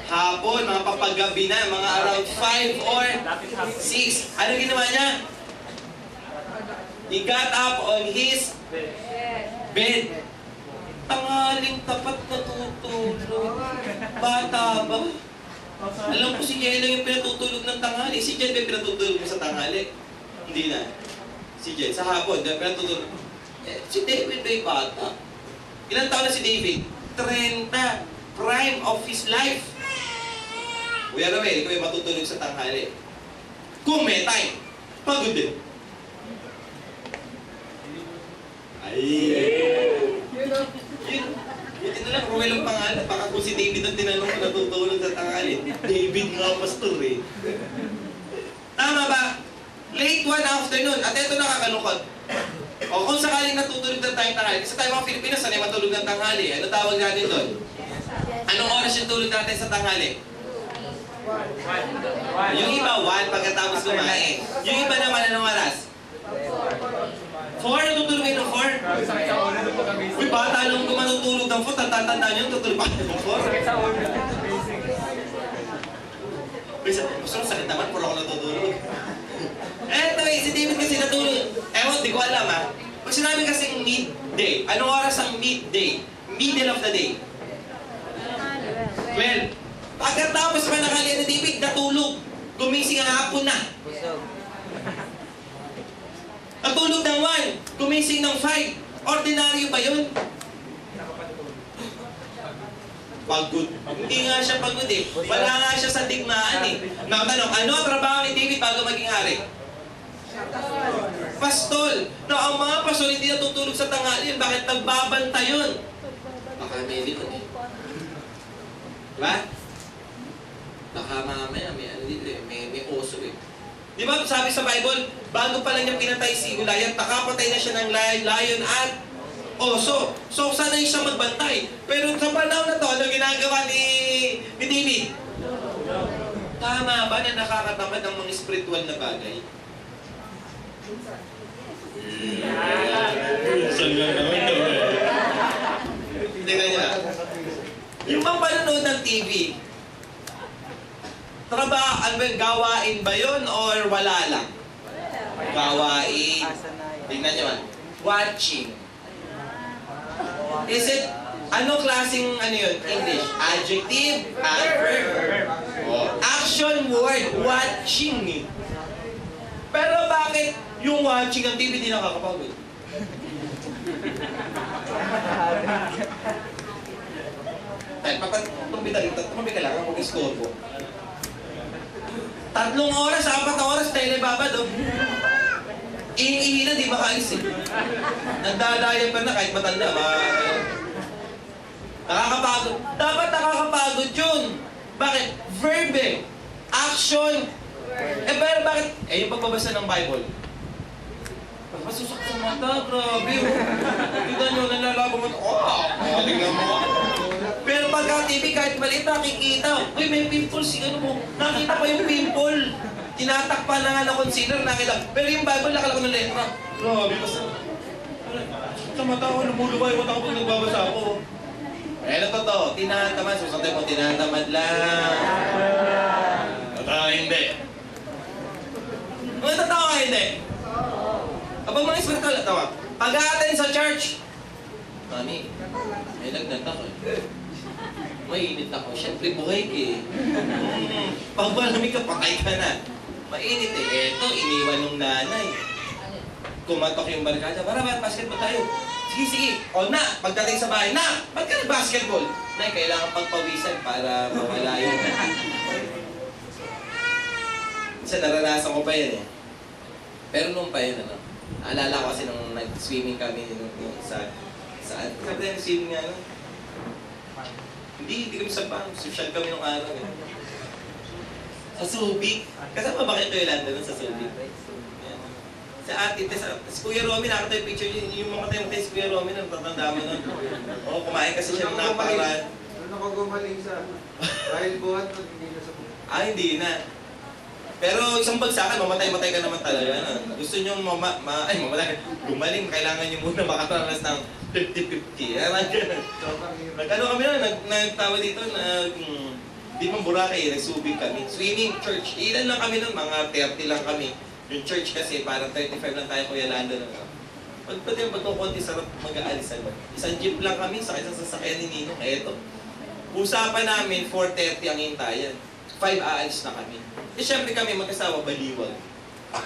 Hapon, mga papagabi na, mga around 5 or 6. Ano ginawa niya? He got up on his bed. Tangaling tapat natutulog. Bata ba? Alam ko si Jen lang yung pinatutulog ng tanghali. Si Jen ba yung pinatutulog mo sa tanghali? Hindi na. Si Jen, sa hapon, pinatutulog. Si David ba yung bata? Ilang taon na si David? 30. Prime of his life. Kuya Ramel, ikaw yung matutulog sa tanghali. Kung may time, pagod din. Ay! Buti na lang, Ruel ang pangalan. Baka kung si David ang tinanong ko natutulog sa tanghali. David nga, pastor eh. Tama ba? Late one afternoon. At ito nakakalungkot. O kung sakaling natutulog ng tayong tanghali, kasi tayo mga Pilipinas, sanay matulog ng tanghali. Ano tawag natin doon? Anong oras yung tulog natin sa tanghali? Yung iba, 1 pagkatapos kumain. Yung iba naman, anong oras? 4? Natutulog kayo ng 4? Uy, bata nung matutulog ng 4, tatanda nyo, tutulog pa ng 4. Gusto ko sakit naman, puro ako natutulog. Eto eh, si David kasi natulog. Ewan, di ko alam ha. Pag sinabi kasing midday, anong oras ang midday? Middle of the day. 12. Pagkatapos pa nakalian ni David, natulog. Gumising ang hapon na. Natulog ng 1, gumising ng 5. Ordinaryo ba yun? Pagod. Hindi nga siya pagod eh. Wala nga siya sa digmaan eh. Nakatanong, ano ang trabaho ni David bago maging hari? Pastol. No, ang mga pastol hindi natutulog sa tanghali. Bakit nagbabanta yun? Baka may likod eh. Diba? Baka mamaya may ano dito eh. May oso eh. Di ba sabi sa Bible, bago pa lang niya pinatay si Goliath, nakapatay na siya ng lion at oso. So, sanay siya magbantay. Pero sa panahon na to, ano ginagawa ni David? Tama ba na nakakatamad ng mga spiritual na bagay? Tingnan niyo na. Yung bang panonood ng TV, gawain ba yun or wala lang? Gawain. Tingnan nyo man. Watching. Is it, ano klaseng ano yun? English? Adjective? Adverb? Oh. Action word. Watching eh. Pero bakit yung watching ang TV di nakakapagod? Ay, tumbi ka lang, huwag istorbo. 3 oras, 4 na oras, telebabad oh. Iing-ihi na, di makaalis eh. Nagdadayan pa na kahit matanda. Nakakapagod. Dapat nakakapagod yun. Bakit? Verb eh. Action. Pero bakit? Yung pagbabasa ng Bible. Masusak sa mata, grabe oh. Kita nyo, nalalabo mo. Tingnan mo. Pero pagka TV, kahit maliit nakikita. Uy, may pimple si ano mo. Nakita pa yung pimple. Tinatakpan na nga ng concealer, nakita. Pero yung Bible, nakalako ng letra. Grabe, basta. Sa mata ko, lumuluwa yung mata ko pag nagbabasa ako. Ano totoo? Tinatamad. Susantay mo, tinatamad lang. Totoo, hindi. Ano totoo ka, hindi? Kapag mga spiritual, tawa. Pag-a-attend sa church. Mami, may lagnat ako eh. Mainit ako. Siyempre, buhay ka eh. Pag malamig ka, patay ka na. Mainit eh. Eto, iniwan ng nanay. Kumatok yung barkada. Para ba, basketball tayo? Sige, sige. O na, pagdating sa bahay, na, ba't ka nag-basketball? Nay, kailangan pagpawisan para mawala yun. Kasi naranasan ko pa yan eh. Pero nung pa yun, ano, naalala ko kasi nung nag-swimming kami nung saan? Sabi tayo nag-swimming nga, ano? Hindi kami sa pang. Social kami nung araw eh. Sa Subic. Kasama ba kayo Yolanda nun sa Subic? Yan. Sa ate, si Kuya Romy, nakita yung picture niyo, yung mga tayo si Kuya Romy, natatanda mo nun. Oo, kumain kasi siya ng napakaraan. Doon ako gumaling sa dahil buhat at hindi na sa Hindi na. Pero isang bagsakan, mamatay-matay ka naman talaga. Ano? Gusto nyo mamatay, gumaling, kailangan nyo muna makataranas ng 50-50. Ano kami na, nagtawa dito, Di man Boracay, nagsubing kami. Swimming, church. Ilan lang kami nun, mga 30 lang kami. Yung church kasi, parang 35 lang tayo, Kuya Lando lang. Pati yung pagkukunti, sarap mag-aalisan mo. Isang jeep lang kami, sa isang sasakyan ni Ninong. Eto. Usapan namin, 4:30 ang hintayan. 5 aalis na kami. Eh, syempre kami mag-asawa, baliwag.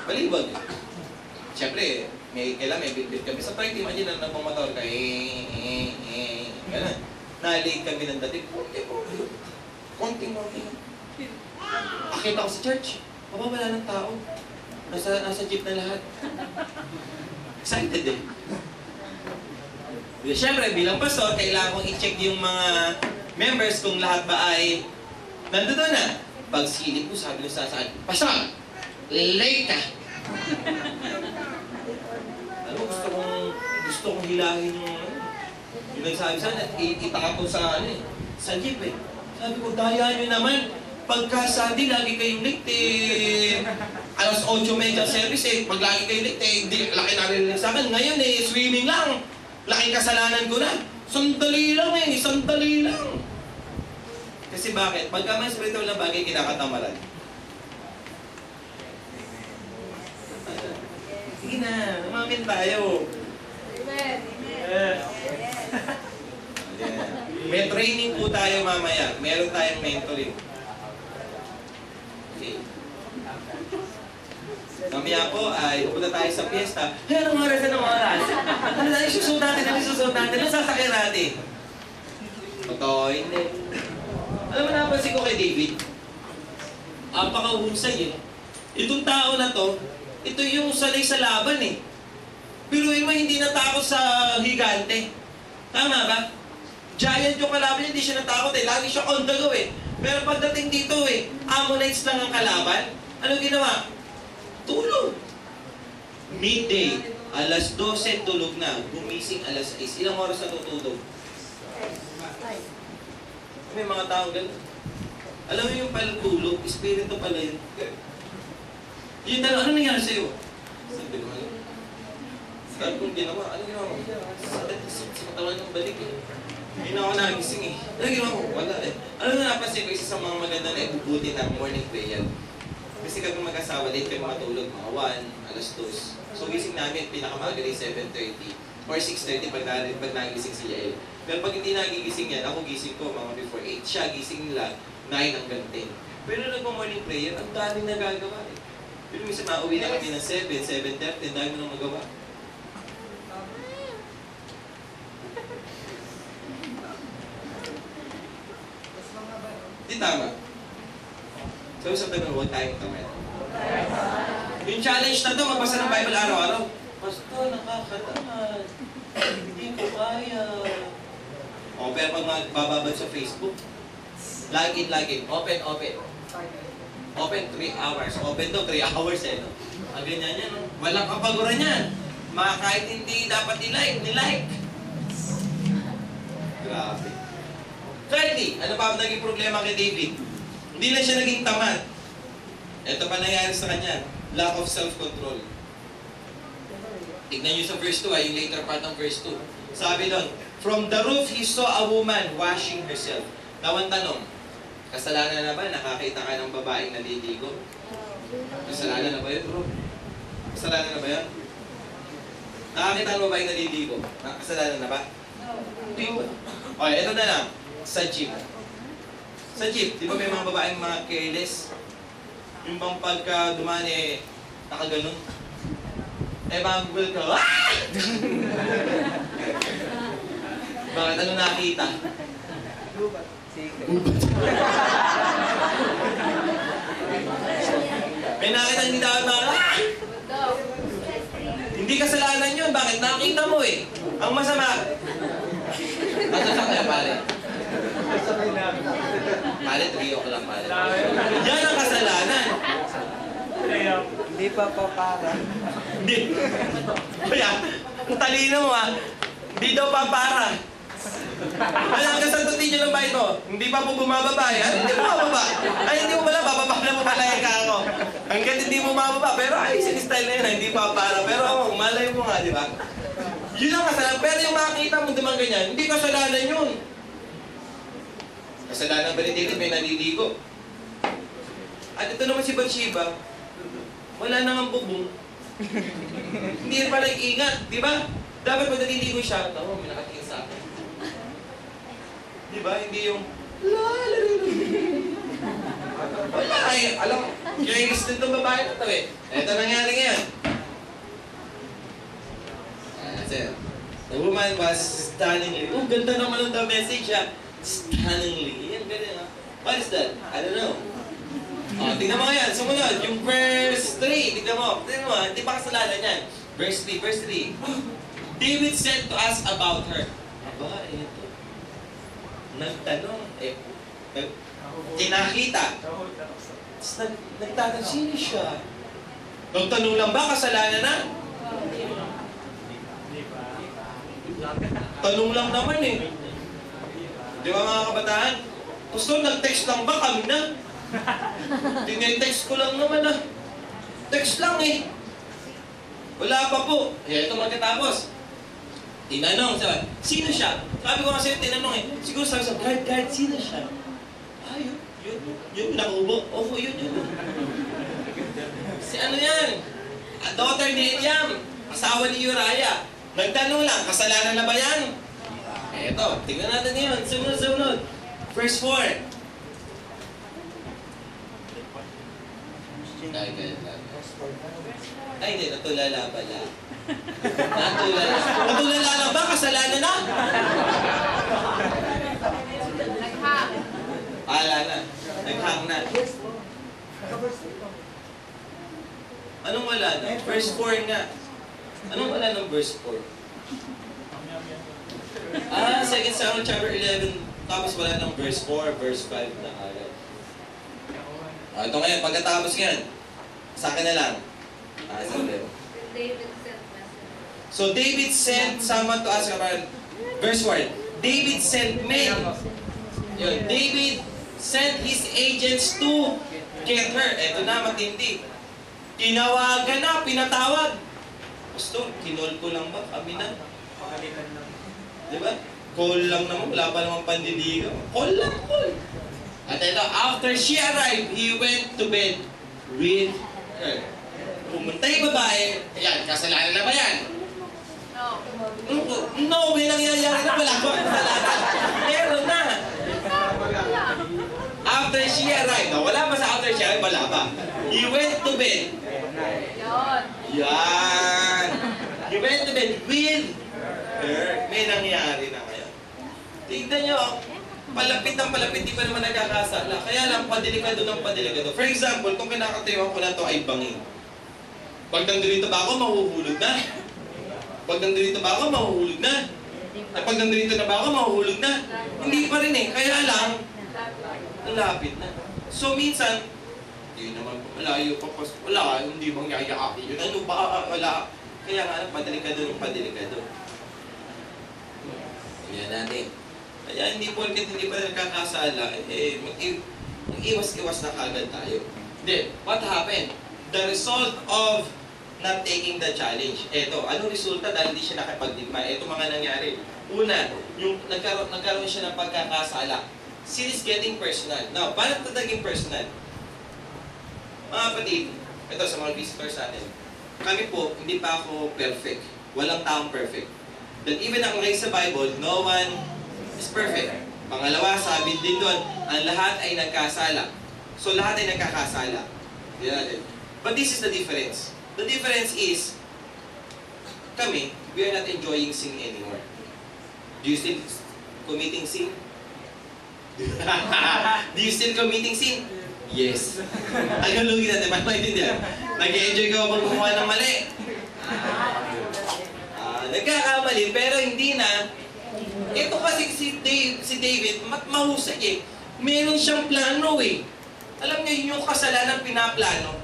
Baliwag. Syempre, kailan may bit-bit kami. Sa 30, imagine na nagmamotor ka, gano'n. Nalate kami ng dating. Konting. Akit ako sa church. Aba, wala ng tao. Nasa jeep na lahat. Excited eh. Siyempre, bilang pastor, kailangan kong i-check yung mga members kung lahat ba ay nandoon na. Pag silip ko, sabi nung sa akin, Pastor, late ka! Ano, gusto kong hilahin yung nagsabi sa akin, itaka ko sa jeep eh. Sabi ko, daya nyo naman. Pagka Sunday, lagi kayong late eh. Alas 8:30 service eh. Pag lagi kayong late eh, laki narinig sa akin. Ngayon eh, swimming lang. Laking kasalanan ko na. Sandali lang eh, sandali lang. Kasi bakit? Pagka may spiritual na bagay, kinakatamaran. Sige na, umamin tayo. Amen. Yes. May training po tayo mamaya. Meron tayong mentoring. Okay. Mamaya po ay pupunta tayo sa piyesta. Hey, anong oras? Anong oras? Ano na yung susunod natin? Ano yung susunod natin? Ano sasakyan natin? Totoo, hindi. Alam mo, napansin ko kay David, apakahusay eh. Itong tao na to, ito yung sanay sa laban eh. Pero mo, hindi natakot sa higante. Tama ba? Giant yung kalaban niya, hindi siya natakot eh. Lagi siya on the go eh. Pero pagdating dito eh, Ammonites lang ang kalaban. Ano ginawa? Tulog. Midday, alas 12 tulog na. Gumising alas 6. Ilang oras na tutulog? May mga taong gano'n. Alam mo yung palang tulog, espiritu pala yun. Yung tanong, ano nangyari sa'yo? Sabi ko, ano? Sabi kong ginawa, ano ginawa mo? Sa katawan ng balik eh. Hindi na ako nagising eh. Ano ginawa mo? Wala eh. Alam mo, napansin ko, isa sa mga maganda na ibubuti ng morning prayer. Kasi kami mag-asawa, late kami matulog, mga 1, alas 2. So gising namin, pinakamaga rin 7:30 or 6:30 pag nagising si Yael. Pero pag hindi nagigising yan, ako gising ko mga before 8. Siya gising nila 9 hanggang 10. Pero nagpa-morning prayer, ang daming nagagawa eh. Pero minsan mauwi na kami ng 7, 7:30, ang dami mo nang magawa. Di tama. So sa tanong, huwag tayong tamad. Yung challenge na to, magbasa ng Bible araw-araw. Pastor, nakakatamad. Hindi ko kaya. O, pero pag magbababad sa Facebook, login. Open. Open 3 hours. Open to 3 hours eh. No? Ang ganyan yan. No? Walang kapaguran yan. Mga kahit hindi dapat nilike. Grabe. Thirdly, ano pa ang naging problema kay David? Hindi na siya naging tamad. Ito pa nangyari sa kanya. Lack of self-control. Tignan nyo sa verse 2, yung later part ng verse 2. Sabi doon, from the roof he saw a woman washing herself. Now, ang tanong, kasalanan na ba? Nakakita ka ng babaeng naliligo? Kasalanan na ba yun, bro? Kasalanan na ba yun? Nakakita ng babaeng naliligo? Kasalanan na ba? Hindi ba? Okay, ito na lang. Sa jeep. Sa jeep, di ba may mga babaeng mga careless? Yung bang pagka dumaan eh, nakaganon. Eh, magugul ka, ah! Bakit? Ano nakita? Lubat. May nakita hindi dapat na, ah! Hindi kasalanan yun. Bakit? Nakita mo eh. Ang masama. Masasakya, pare. Pare, 3 o'clock pare. Yan ang kasalanan. Hindi pa para. Hindi. Kaya, ang talino mo ah. Hindi daw papara. Alam ka sa tutin nyo ng bahay mo, hindi pa po bumababa eh. Hindi mo mababa. Ay, hindi mo pala, bababa na mo pala yung kako. Hanggang hindi mo mababa, pero ayusin style na yun, hindi pa para. Pero malay mo nga, di ba? Yun ang kasalanan. Pero yung makikita mo naman ganyan, hindi kasalanan yun. Kasalanan ba ni David may naliligo? At ito naman si Bathsheba, wala nang bubong. Hindi pa nag-ingat, di ba? Dapat pag naliligo siya, tama, may nakatingin sa akin. Di ba? Hindi yung, wala eh. Alam mo, curious din itong babae na ito eh. Ito nangyari ngayon. That's it. The woman was stunningly. Oh, ganda naman ng the message ah. Stunningly. Yan, ganyan ah. What is that? I don't know. Oh, tingnan mo yan. Sumunod, yung verse 3. Tingnan mo. Tingnan mo, hindi pa kasalanan yan. Verse 3, verse 3. David said to us about her. Aba, ito. Nagtanong, kinakita. Tapos nagtanong, sino siya? Nagtanong lang ba, kasalanan na? Tanong lang naman eh. Di ba mga kabataan? Gusto, nag-text lang ba kami na? Tinitext ko lang naman ah. Text lang eh. Wala pa po. Eh, ito magkatapos. Tinanong, sabi, sino siya? Sabi ko kasi tinanong eh. Siguro sabi sa guard, sino siya? Ah, yun, nakubo. Opo, yun. Si ano yan? Daughter ni Eliam, asawa ni Uriah. Nagtanong lang, kasalanan na ba yan? Eto, tingnan natin yun. Sumunod. Verse 4. Ay, hindi. Natulala pala. Natulala na ba? Kasalanan na? Nag-hack. Ala na. Nag-hang na. Anong wala na? Verse 4 nga. Anong wala ng verse 4? 2 Samuel chapter 11. Tapos wala ng verse 4, verse 5 na agad. Ito ngayon, pagkatapos ngayon. Sa akin na lang. David sent message. So David sent someone to ask about verse 1. David sent men. Yun, David sent his agents to get her. Eto na, matindi. Tinawagan na, pinatawag. Gusto, kinol ko lang ba? Kami na. Diba? Call lang naman, wala pa naman pandiligaw. Call lang, call. At ito, after she arrived, he went to bed with her. Pumunta yung babae, ayan, kasalanan na ba yan? No. No, may nangyayari na wala ko kasalanan. Meron na. After she arrived, wala pa sa after she arrived, wala pa. He went to bed. Yun. Yan. He went to bed with her. May nangyari na ngayon. Tignan nyo, palapit ng palapit, di pa naman nagkakasala. Kaya lang, padelikado ng padelikado. For example, kung kinakatiwan ko na to ay bangin. Pag nandito ba ako, mahuhulog na. Pag nandito ba ako, mahuhulog na. At pag nandito na ba ako, mahuhulog na. Hindi pa rin eh. Kaya lang, nalapit na. So minsan, hindi naman malayo pa. Wala, hindi bang yayaki yun. Ano ba? Wala. Kaya nga, padelikado ng padelikado. Yan natin. Kaya hindi porket hindi pa nagkakasala, mag-iwas-iwas na kagad tayo. Then, what happened? The result of not taking the challenge. Eto, anong resulta dahil hindi siya nakapagdigma? Eto mga nangyari. Una, yung nagkaroon siya ng pagkakasala. Sin is getting personal. Now, paano ito naging personal? Mga kapatid, ito sa mga visitors natin. Kami po, hindi pa ako perfect. Walang taong perfect. Then even nakalagay sa Bible, no one is perfect. Pangalawa, sabi din doon, ang lahat ay nagkasala. So lahat ay nagkakasala. Yan natin. But this is the difference. The difference is, kami, we are not enjoying sin anymore. Do you still committing sin? Do you still committing sin? Yes. Ang lugi natin, maintindihan. Nag-enjoy ka pag gumawa ng mali. Nagkakamali, pero hindi na. Ito kasi si David, mahusay eh. Meron siyang plano eh. Alam niyo, yung kasalanan pinaplano.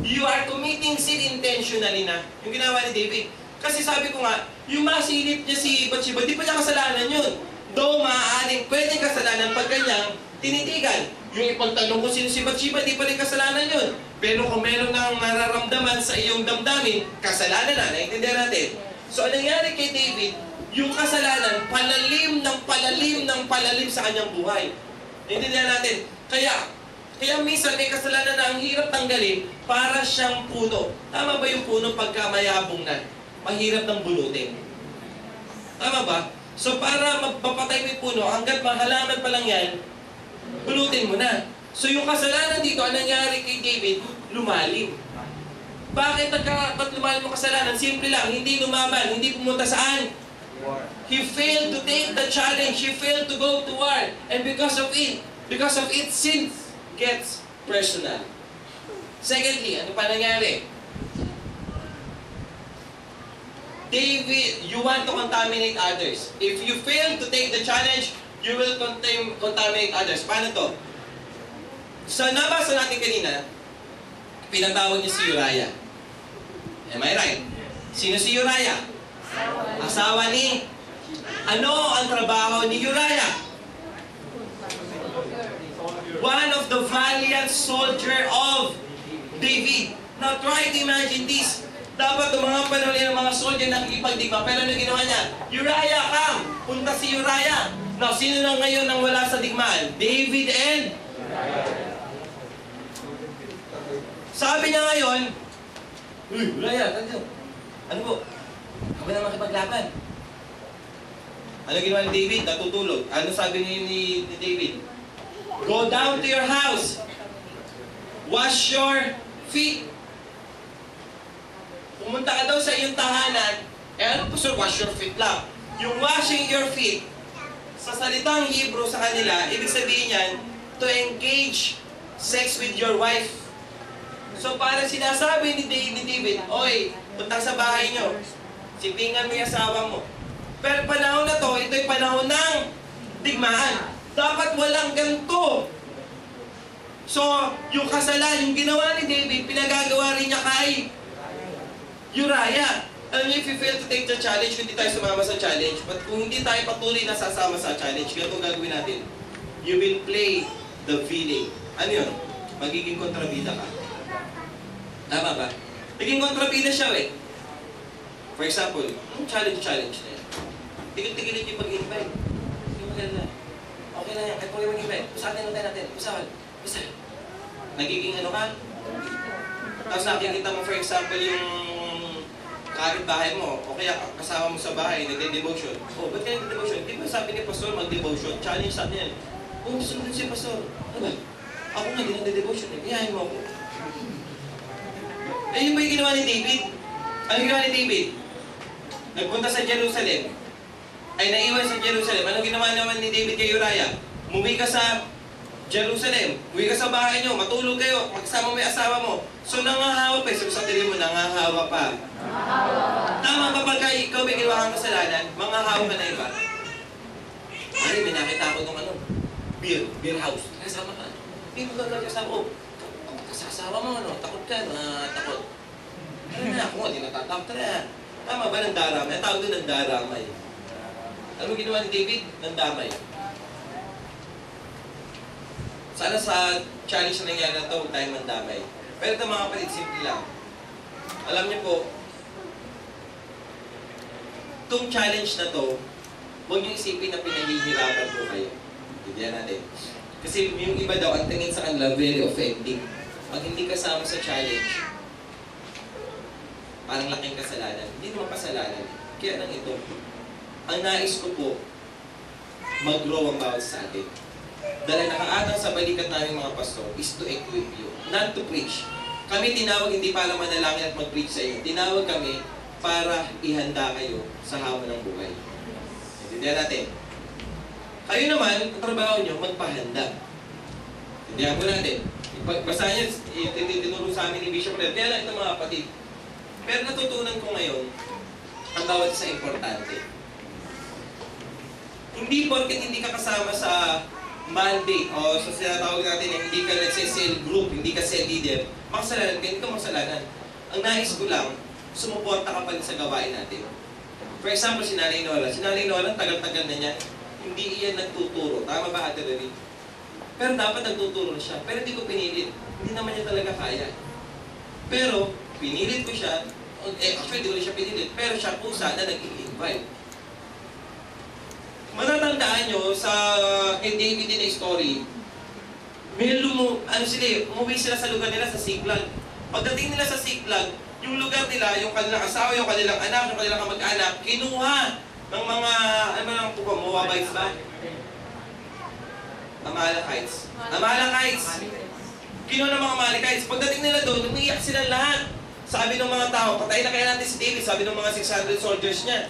You are committing sin intentionally na. Yung ginawa ni David. Kasi sabi ko nga, yung masilip niya si Bathsheba, di pa niya kasalanan yun. Though maaaring pwede kasalanan pag kanyang tinitigan. Yung ipagtanong ko sino si Bathsheba, di pa rin kasalanan yun. Pero kung meron nang nararamdaman sa iyong damdamin, kasalanan na. Naintindihan natin. So, anong nangyari kay David, yung kasalanan, palalim ng palalim ng palalim sa kanyang buhay. Naintindihan natin? Kaya minsan may kasalanan na ang hirap tanggalin para siyang puno. Tama ba yung puno pagka mayabong na? Mahirap ng bunutin. Tama ba? So para mapapatay mo yung puno, hanggat mahalaman pa lang yan, bunutin mo na. So yung kasalanan dito, ang nangyari kay David, lumalim. Bakit lumalim yung kasalanan? Simple lang, hindi lumaban, hindi pumunta saan? He failed to take the challenge. He failed to go to war. And because of it, sin gets personal. Secondly, ano pa nangyari? David, you want to contaminate others. If you fail to take the challenge, you will contaminate others. Paano to? So, nabasa natin kanina, pinatawag niya si Uriah. Am I right? Sino si Uriah? Asawa ni... Ano ang trabaho ni Uriah? One of the valiant soldier of David. Now try to imagine this. Dapat ang mga panahon ng mga soldier nakikipagdigma. Pero ano ginawa niya? Uriah, come! Punta si Uriah. Now, sino na ngayon ang wala sa digmaan? David and... Sabi niya ngayon, uy, Uriah, ano po? Kami na makipaglaban. Ano ginawa ni David? Natutulog. Ano sabi ni David? Go down to your house. Wash your feet. Pumunta ka daw sa iyong tahanan. Ano po sir, wash your feet lang. Yung washing your feet, sa salitang Hebrew sa kanila, ibig sabihin yan, to engage sex with your wife. So para sinasabi ni David, oy, punta sa bahay nyo. Sipingan mo yung asawa mo. Pero panahon na to, ito'y panahon ng digmaan. Dapat walang ganito. So, yung kasalanan, yung ginawa ni David, pinagagawa rin niya kay Uriah. Alam niyo, if you fail to take the challenge, hindi tayo sumama sa challenge. But kung hindi tayo patuloy na sasama sa challenge, ganito gagawin natin. You will play the villain. Ano yun? Magiging kontrabida ka. Tama ba? Naging kontrabida siya eh. For example, yung challenge na yan. Tigil-tigilin yung pag-invite. Yung maganda. Okay na yan. Kahit po yung mag-invite. Usahan natin. Usahan. Nagiging ano ka? Tapos nakikita mo for example yung kapitbahay mo o kaya kasama mo sa bahay, nagde-devotion. Oh, ba't kayo nagde-devotion? Di ba sabi ni Pastor mag-devotion? Challenge sa atin yan. Oh, sunod si Pastor. Ano ba? Ako nga, di nagde-devotion eh. Iyahin mo ako. Eh, yun ba yung ginawa ni David? Ano ginawa ni David? Nagpunta sa Jerusalem. Ay, naiwan sa Jerusalem. Ano ginawa naman ni David kay Uriah? Umuwi ka sa Jerusalem. Umuwi ka sa bahay nyo. Matulog kayo. Magsama mo yung asawa mo. So, nangahawa pa. Sabi sa tili mo, nangahawa pa. Tama ba pagka ikaw may ginawa kang kasalanan, mangahawa ka na iba? Ay, may nakita ako nung ano, beer house. Kasama ka. Hindi mo gagawin kasama ko. Kasasawa mo, ano? Takot ka, takot. Ano na, ako nga, di natatakot na. Tama ba ng daramay? Tawag doon ng daramay. Ano ginawa ni David? Ng damay. Sana sa challenge na nangyari na ito, huwag tayong mandamay. Pero ito mga kapatid, simple lang. Alam niyo po, itong challenge na to, huwag niyo isipin na pinahihirapan po kayo. Hindi natin. Kasi yung iba daw, ang tingin sa kanila, very offending. Pag hindi kasama sa challenge, parang laking kasalanan. Hindi naman kasalanan. Kaya nang ito, ang nais ko po, mag-grow ang bawat sa atin. Dahil nakaatang sa balikat namin mga pastor is to equip you, not to preach. Kami tinawag hindi para manalangin at mag-preach sa inyo. Tinawag kami para ihanda kayo sa hamon ng buhay. Intindihan natin. Kayo naman, ang trabaho nyo, magpahanda. Intindihan po natin. Basta niya, tinuro sa amin ni Bishop Red. Kaya lang ito mga kapatid. Pero natutunan ko ngayon, ang bawat isa importante. Hindi porket hindi ka kasama sa mandate o sa sinatawag natin na hindi ka nagse-cell group, hindi ka cell leader, makasalanan ka, hindi ka makasalanan. Ang nais ko lang, sumuporta ka pa rin sa gawain natin. For example, si Nanay Nora, tagal-tagal na niya, hindi iyan nagtuturo. Tama ba, Ate Remy? Pero dapat nagtuturo na siya. Pero hindi ko pinilit. Hindi naman niya talaga kaya. Pero, pinilit ko siya. Actually, hindi ko siya pinilit. Pero siya po sana nag-i-invite. matatandaan nyo sa kay David din na story, may umuwi sila sa lugar nila sa Siklag. Pagdating nila sa Siklag, yung lugar nila, yung kanilang asawa, yung kanilang anak, yung kanilang kamag-anak, kinuha ng mga, ano lang po ba, Moabites ba? Amalekites. Amalekites. Kinuha ng mga Amalekites. Pagdating nila doon, umiiyak sila lahat. Sabi ng mga tao, patayin na kaya natin si David, sabi ng mga 600 soldiers niya.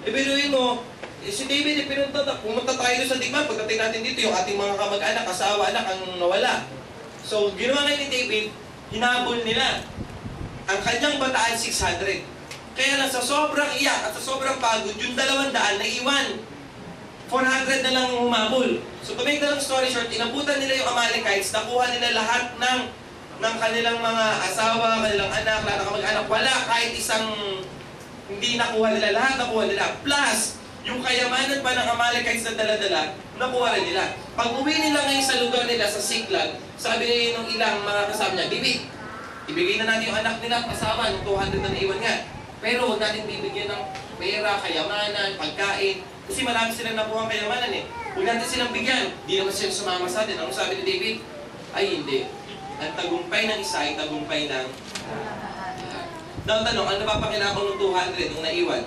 Biruin mo, si David, pumunta tayo sa digman. Pagdating natin dito, yung ating mga kamag-anak, asawa, anak, ang nawala. So, ginawa ngayon ni David, hinabol nila. Ang kanyang bataan, 600. Kaya lang, sa sobrang iyak at sa sobrang pagod, yung 200 na iwan. 400 na lang humabol. So, to make the long story short, inabutan nila yung Amalekites, nakuha nila lahat ng kanilang mga asawa, kanilang anak, lahat ng kamag-anak. Wala kahit isang hindi nakuha nila, lahat nakuha nila. Plus, yung kayamanan pa ng Amalekites na dala-dala, nakuha rin nila. Pag uwi nila ngayon sa lugar nila, sa Siklag, sabi ng ilang mga kasama niya, David, ibigay na natin yung anak nila, kasama, yung 200 na naiwan nga. Pero huwag natin bibigyan ng pera, kayamanan, pagkain. Kasi marami silang nakuha ng kayamanan eh. Huwag natin silang bigyan. Di naman sila sumama sa atin. Ano sabi ni David? Ay hindi. Ang tagumpay ng isa ay tagumpay ng lahat. Now, tanong, ano ba pakinabang ng 200 nung naiwan?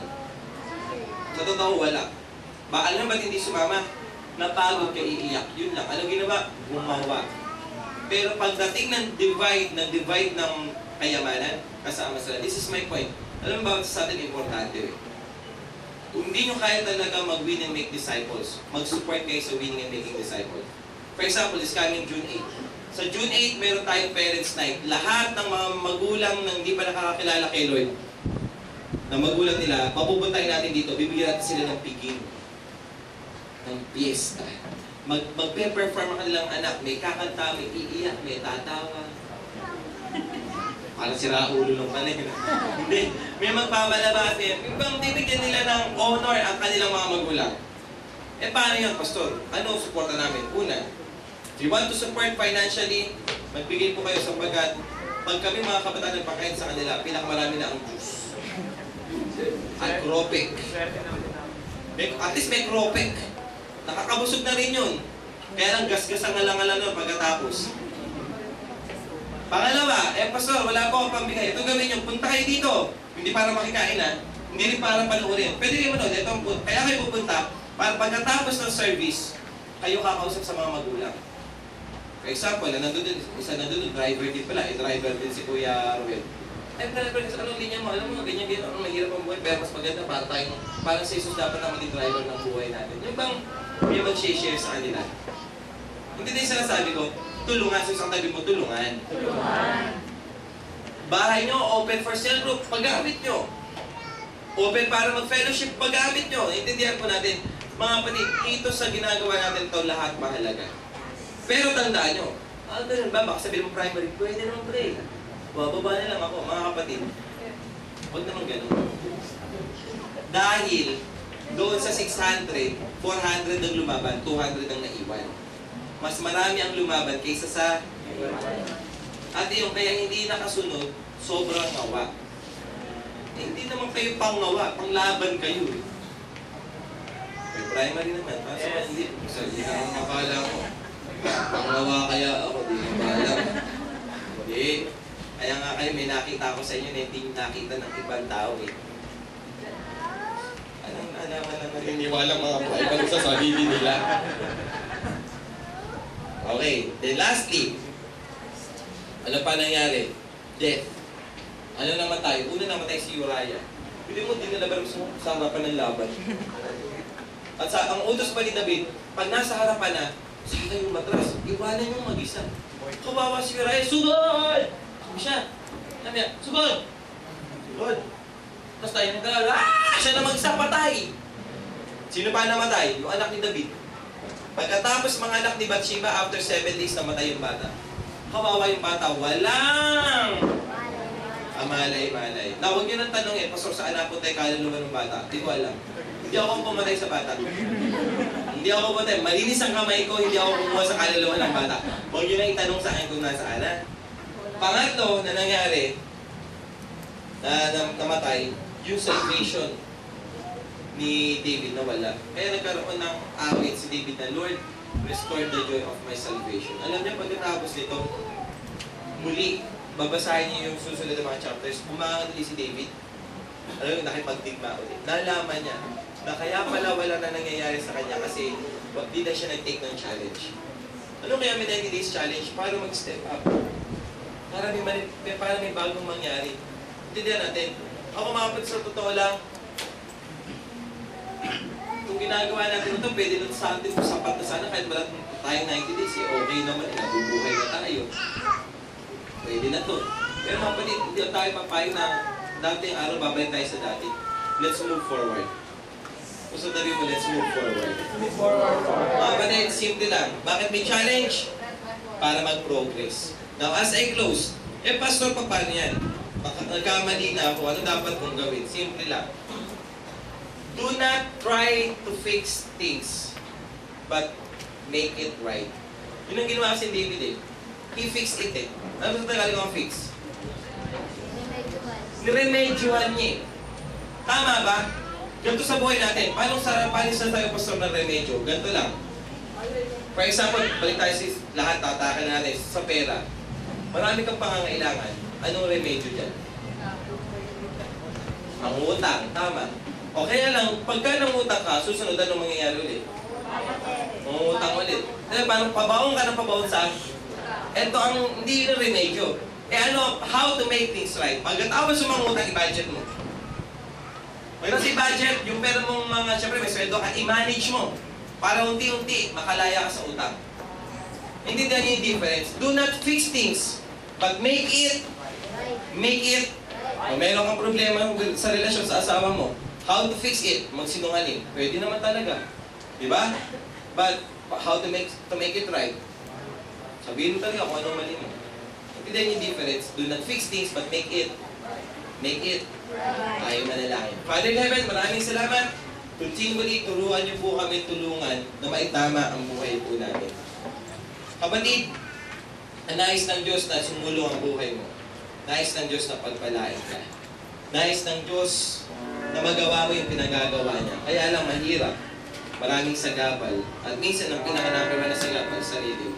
Sa totoo, wala. Alam ba't hindi sumama? Napagod ka, iiyak. Yun lang. Ano ginawa? Gumawa. Pero pagdating ng divide ng kayamanan, kasama sila. This is my point. Alam mo ba sa atin importante eh? Kung hindi nyo kaya talaga mag-win and make disciples, mag-support kayo sa winning and making disciples. For example, is coming June 8. Sa June 8, meron tayong Parents' Night. Lahat ng mga magulang na hindi pa nakakakilala kay Lord, na magulang nila, papupuntahin natin dito, bibigyan natin sila ng piging, ng piyesta. Magpe-perform ang kanilang anak, may kakanta, may iiyak, may tatawa. Parang sira ulo lang pala yun. Hindi, may magpamalabas yan. Yung bang bibigyan nila ng honor ang kanilang mga magulang. Eh paano yun, Pastor? Ano suporta namin? Una, if you want to support financially, magbigay po kayo sa bagat. Pag kami mga kabataan nagpakain sa kanila, pinakamarami na ang juice. At kropik. At least may kropik. Nakakabusog na rin yun. Kaya lang gasgasan nga lang nun pagkatapos. Pangalawa, Pastor, wala po akong pambigay. Ito gawin nyo, punta kayo dito. Hindi para makikain ha. Hindi rin para panuorin. Pwede kayo manood. Kaya kayo pupunta, para pagkatapos ng service, kayo kakausap sa mga magulang. For example, isa nandun, driver din pala. Driver din si Kuya Ruel. Driver din sa anong linya mo? Alam mo, ganyan, ang mahirap ang buhay. Pero mas maganda para tayong, parang si Jesus dapat ang maging driver ng buhay natin. Yung bang, may mag-share sa kanila. Hindi din sinasabi ko, tulungan sa isang tabi mo, tulungan. Bahay nyo, open for cell group, paggamit nyo. Open para mag-fellowship, paggamit nyo. Intindihan po natin, mga kapatid, ito sa ginagawa natin ito, lahat mahalaga. Pero tandaan nyo, ganun ba? Baka sabihin mo primary, pwede naman pray. Bababa na lang ako, mga kapatid. Huwag naman ganun. Dahil, doon sa 600, 400 ang lumaban, 200 ang naiwan. Mas marami ang lumaban kaysa sa at yung kaya hindi nakasunod, sobrang ngawa. Hindi naman kayo pangawa, panglaban kayo eh. May primary naman, kaso hindi. Hindi na ang mapala ko. Pangawa kaya ako, di mapala. Hindi. Kaya nga kayo, may nakita ko sa inyo na hindi nakita ng ibang tao eh. Anong alaman na naniniwalang mga buhay pa sa sarili nila? Okay, then lastly, ano pa nangyari? Death. Ano namatay? Una namatay si Uriah. Hindi mo dinalaban sa harapan ng laban. At ang utos pa ni David, pag nasa harapan na, saka yung matras, iwanan yung mag-isa. Kawawa si Uriah, sugod! Sabi siya. Sabi niya, sugod! Sugod! Tapos tayo nagdala, siya na mag-isa patay! Sino pa namatay? Yung anak ni David. Pagkatapos mga anak ni Bathsheba, after 7 days namatay yung bata. Kawawa yung bata, walang amalay-malay. Na huwag nyo nang tanong Pastor, saan napunta yung kaluluwa ng bata? Hindi ko alam. Hindi ako pumatay sa bata. Hindi ako pumatay. Malinis ang kamay ko, hindi ako kumuha sa kaluluwa ng bata. Huwag nyo nang itanong sa akin kung nasaan. Pangatlo na nangyari, na namatay, yung salvation ni David na wala. Kaya nagkaroon ng awit si David na, Lord, restore the joy of my salvation. Alam niyo, pagkatapos nito, muli, babasahin niyo yung susunod na mga chapters, umangat ulit si David. Alam niyo, nakipagdigma ulit. Nalaman niya na kaya pala wala na nangyayari sa kanya kasi di na siya nag-take ng challenge. Ano kaya may 90 days challenge? Para mag-step up. Para may bagong mangyari. Intindihan natin. Ako mga kapatid, sa totoo lang, kung ginagawa natin ito, pwede na sa atin sapat na sana kahit wala tayong 90 days. Okay naman, nabubuhay na tayo. Pwede na to. Pero mga kapatid, hindi tayo papayo na dating araw, babalik tayo sa dati. Let's move forward. Gusto sabi mo, let's move forward. Move forward. Mga kapatid, simple lang. Bakit may challenge? Para mag-progress. Now, as I close, pastor, paano yan? Nagkamali na ako, ano dapat kong gawin? Simple lang. Do not try to fix things, but make it right. Yun ang ginawa kasi ni David eh. He fixed it eh. Ano ba tagalog ang fix? Niremedyohan niya eh. Tama ba? Ganito sa buhay natin. Paano sa tayo pastor ng remedyo? Ganito lang. For example, balik tayo sa lahat, tatakan na natin sa pera. Marami kang pangangailangan. Anong remedyo dyan? Mangutang. Tama. O kaya lang, pagka nangutang ka, susunod anong mangyayari ulit? Mangutang ulit. Kaya parang pabaon ka ng pabaon sa ito ang hindi yun ang remedyo. How to make things right? Pagkatapos sa mangutang, i-budget mo. Mayroon si budget, yung pera mong mga, syempre may sweldo ka, i-manage mo. Para unti-unti, makalaya ka sa utang. Hindi din yung difference. Do not fix things, but make it. Kung meron kang problema sa relasyon sa asawa mo, how to fix it? Magsinungaling. Pwede naman talaga. Diba? But, how to make it right? Sabihin mo talaga kung anong mali mo. Hindi din yung difference. Do not fix things, but make it. Tayo manalangin. Father in Heaven, maraming salamat. Continually, turuan niyo po kami tulungan na maitama ang buhay po namin. Kapatid, nais ng Diyos na sumulong ang buhay mo. Nais ng Diyos na pagpalain ka. Nais ng Diyos na magawa mo yung pinagagawa niya. Kaya lang mahirap. Maraming sagabal. At minsan ang pinaka-number 1 na sagabal, sarili.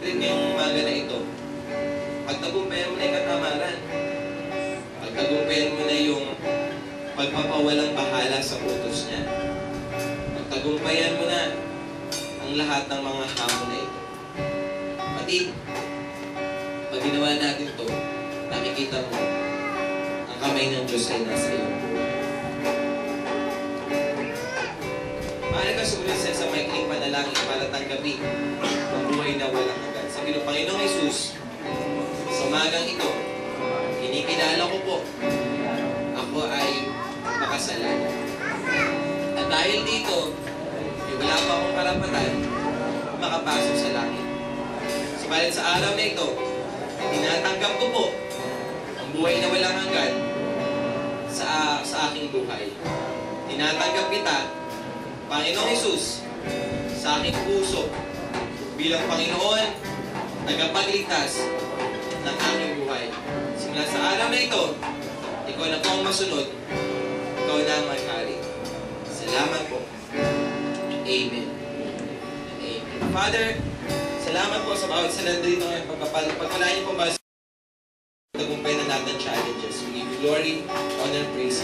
Pero ngayong umaga na ito, pagtagumpayan mo na yung katamaran. Pagtagumpayan mo na yung pagpapawalang bahala sa utos niya. Pagtagumpayan mo na ang lahat ng mga hamon na ito. Kapatid, pag ginawa natin ito, nakikita mo ang kamay ng Diyos ay nasa iyo. Maaari ka sumunod sa maikling panalangin para tanggapin ang buhay na walang hanggan. Sabi ng Panginoong Hesus, sa umagang ito, kinikilala ko po, ako ay makasalanan. At dahil dito, wala pa akong karapatan makapasok sa langit. Subalit sa araw na ito, tinatanggap ko po ang buhay na walang hanggan sa aking buhay. Tinatanggap kita, Panginoong Hesus, sa aking puso bilang Panginoon, tagapagligtas ng aking buhay. Simula sa araw na ito, ikaw na po ang masunod, ikaw na ang may-ari. Salamat po. Amen. Amen. Father, salamat po sa bawat salandrino ngayon. Pagpapalain po ba sa tagumpay na natin challenges. We give you glory, honor, praise,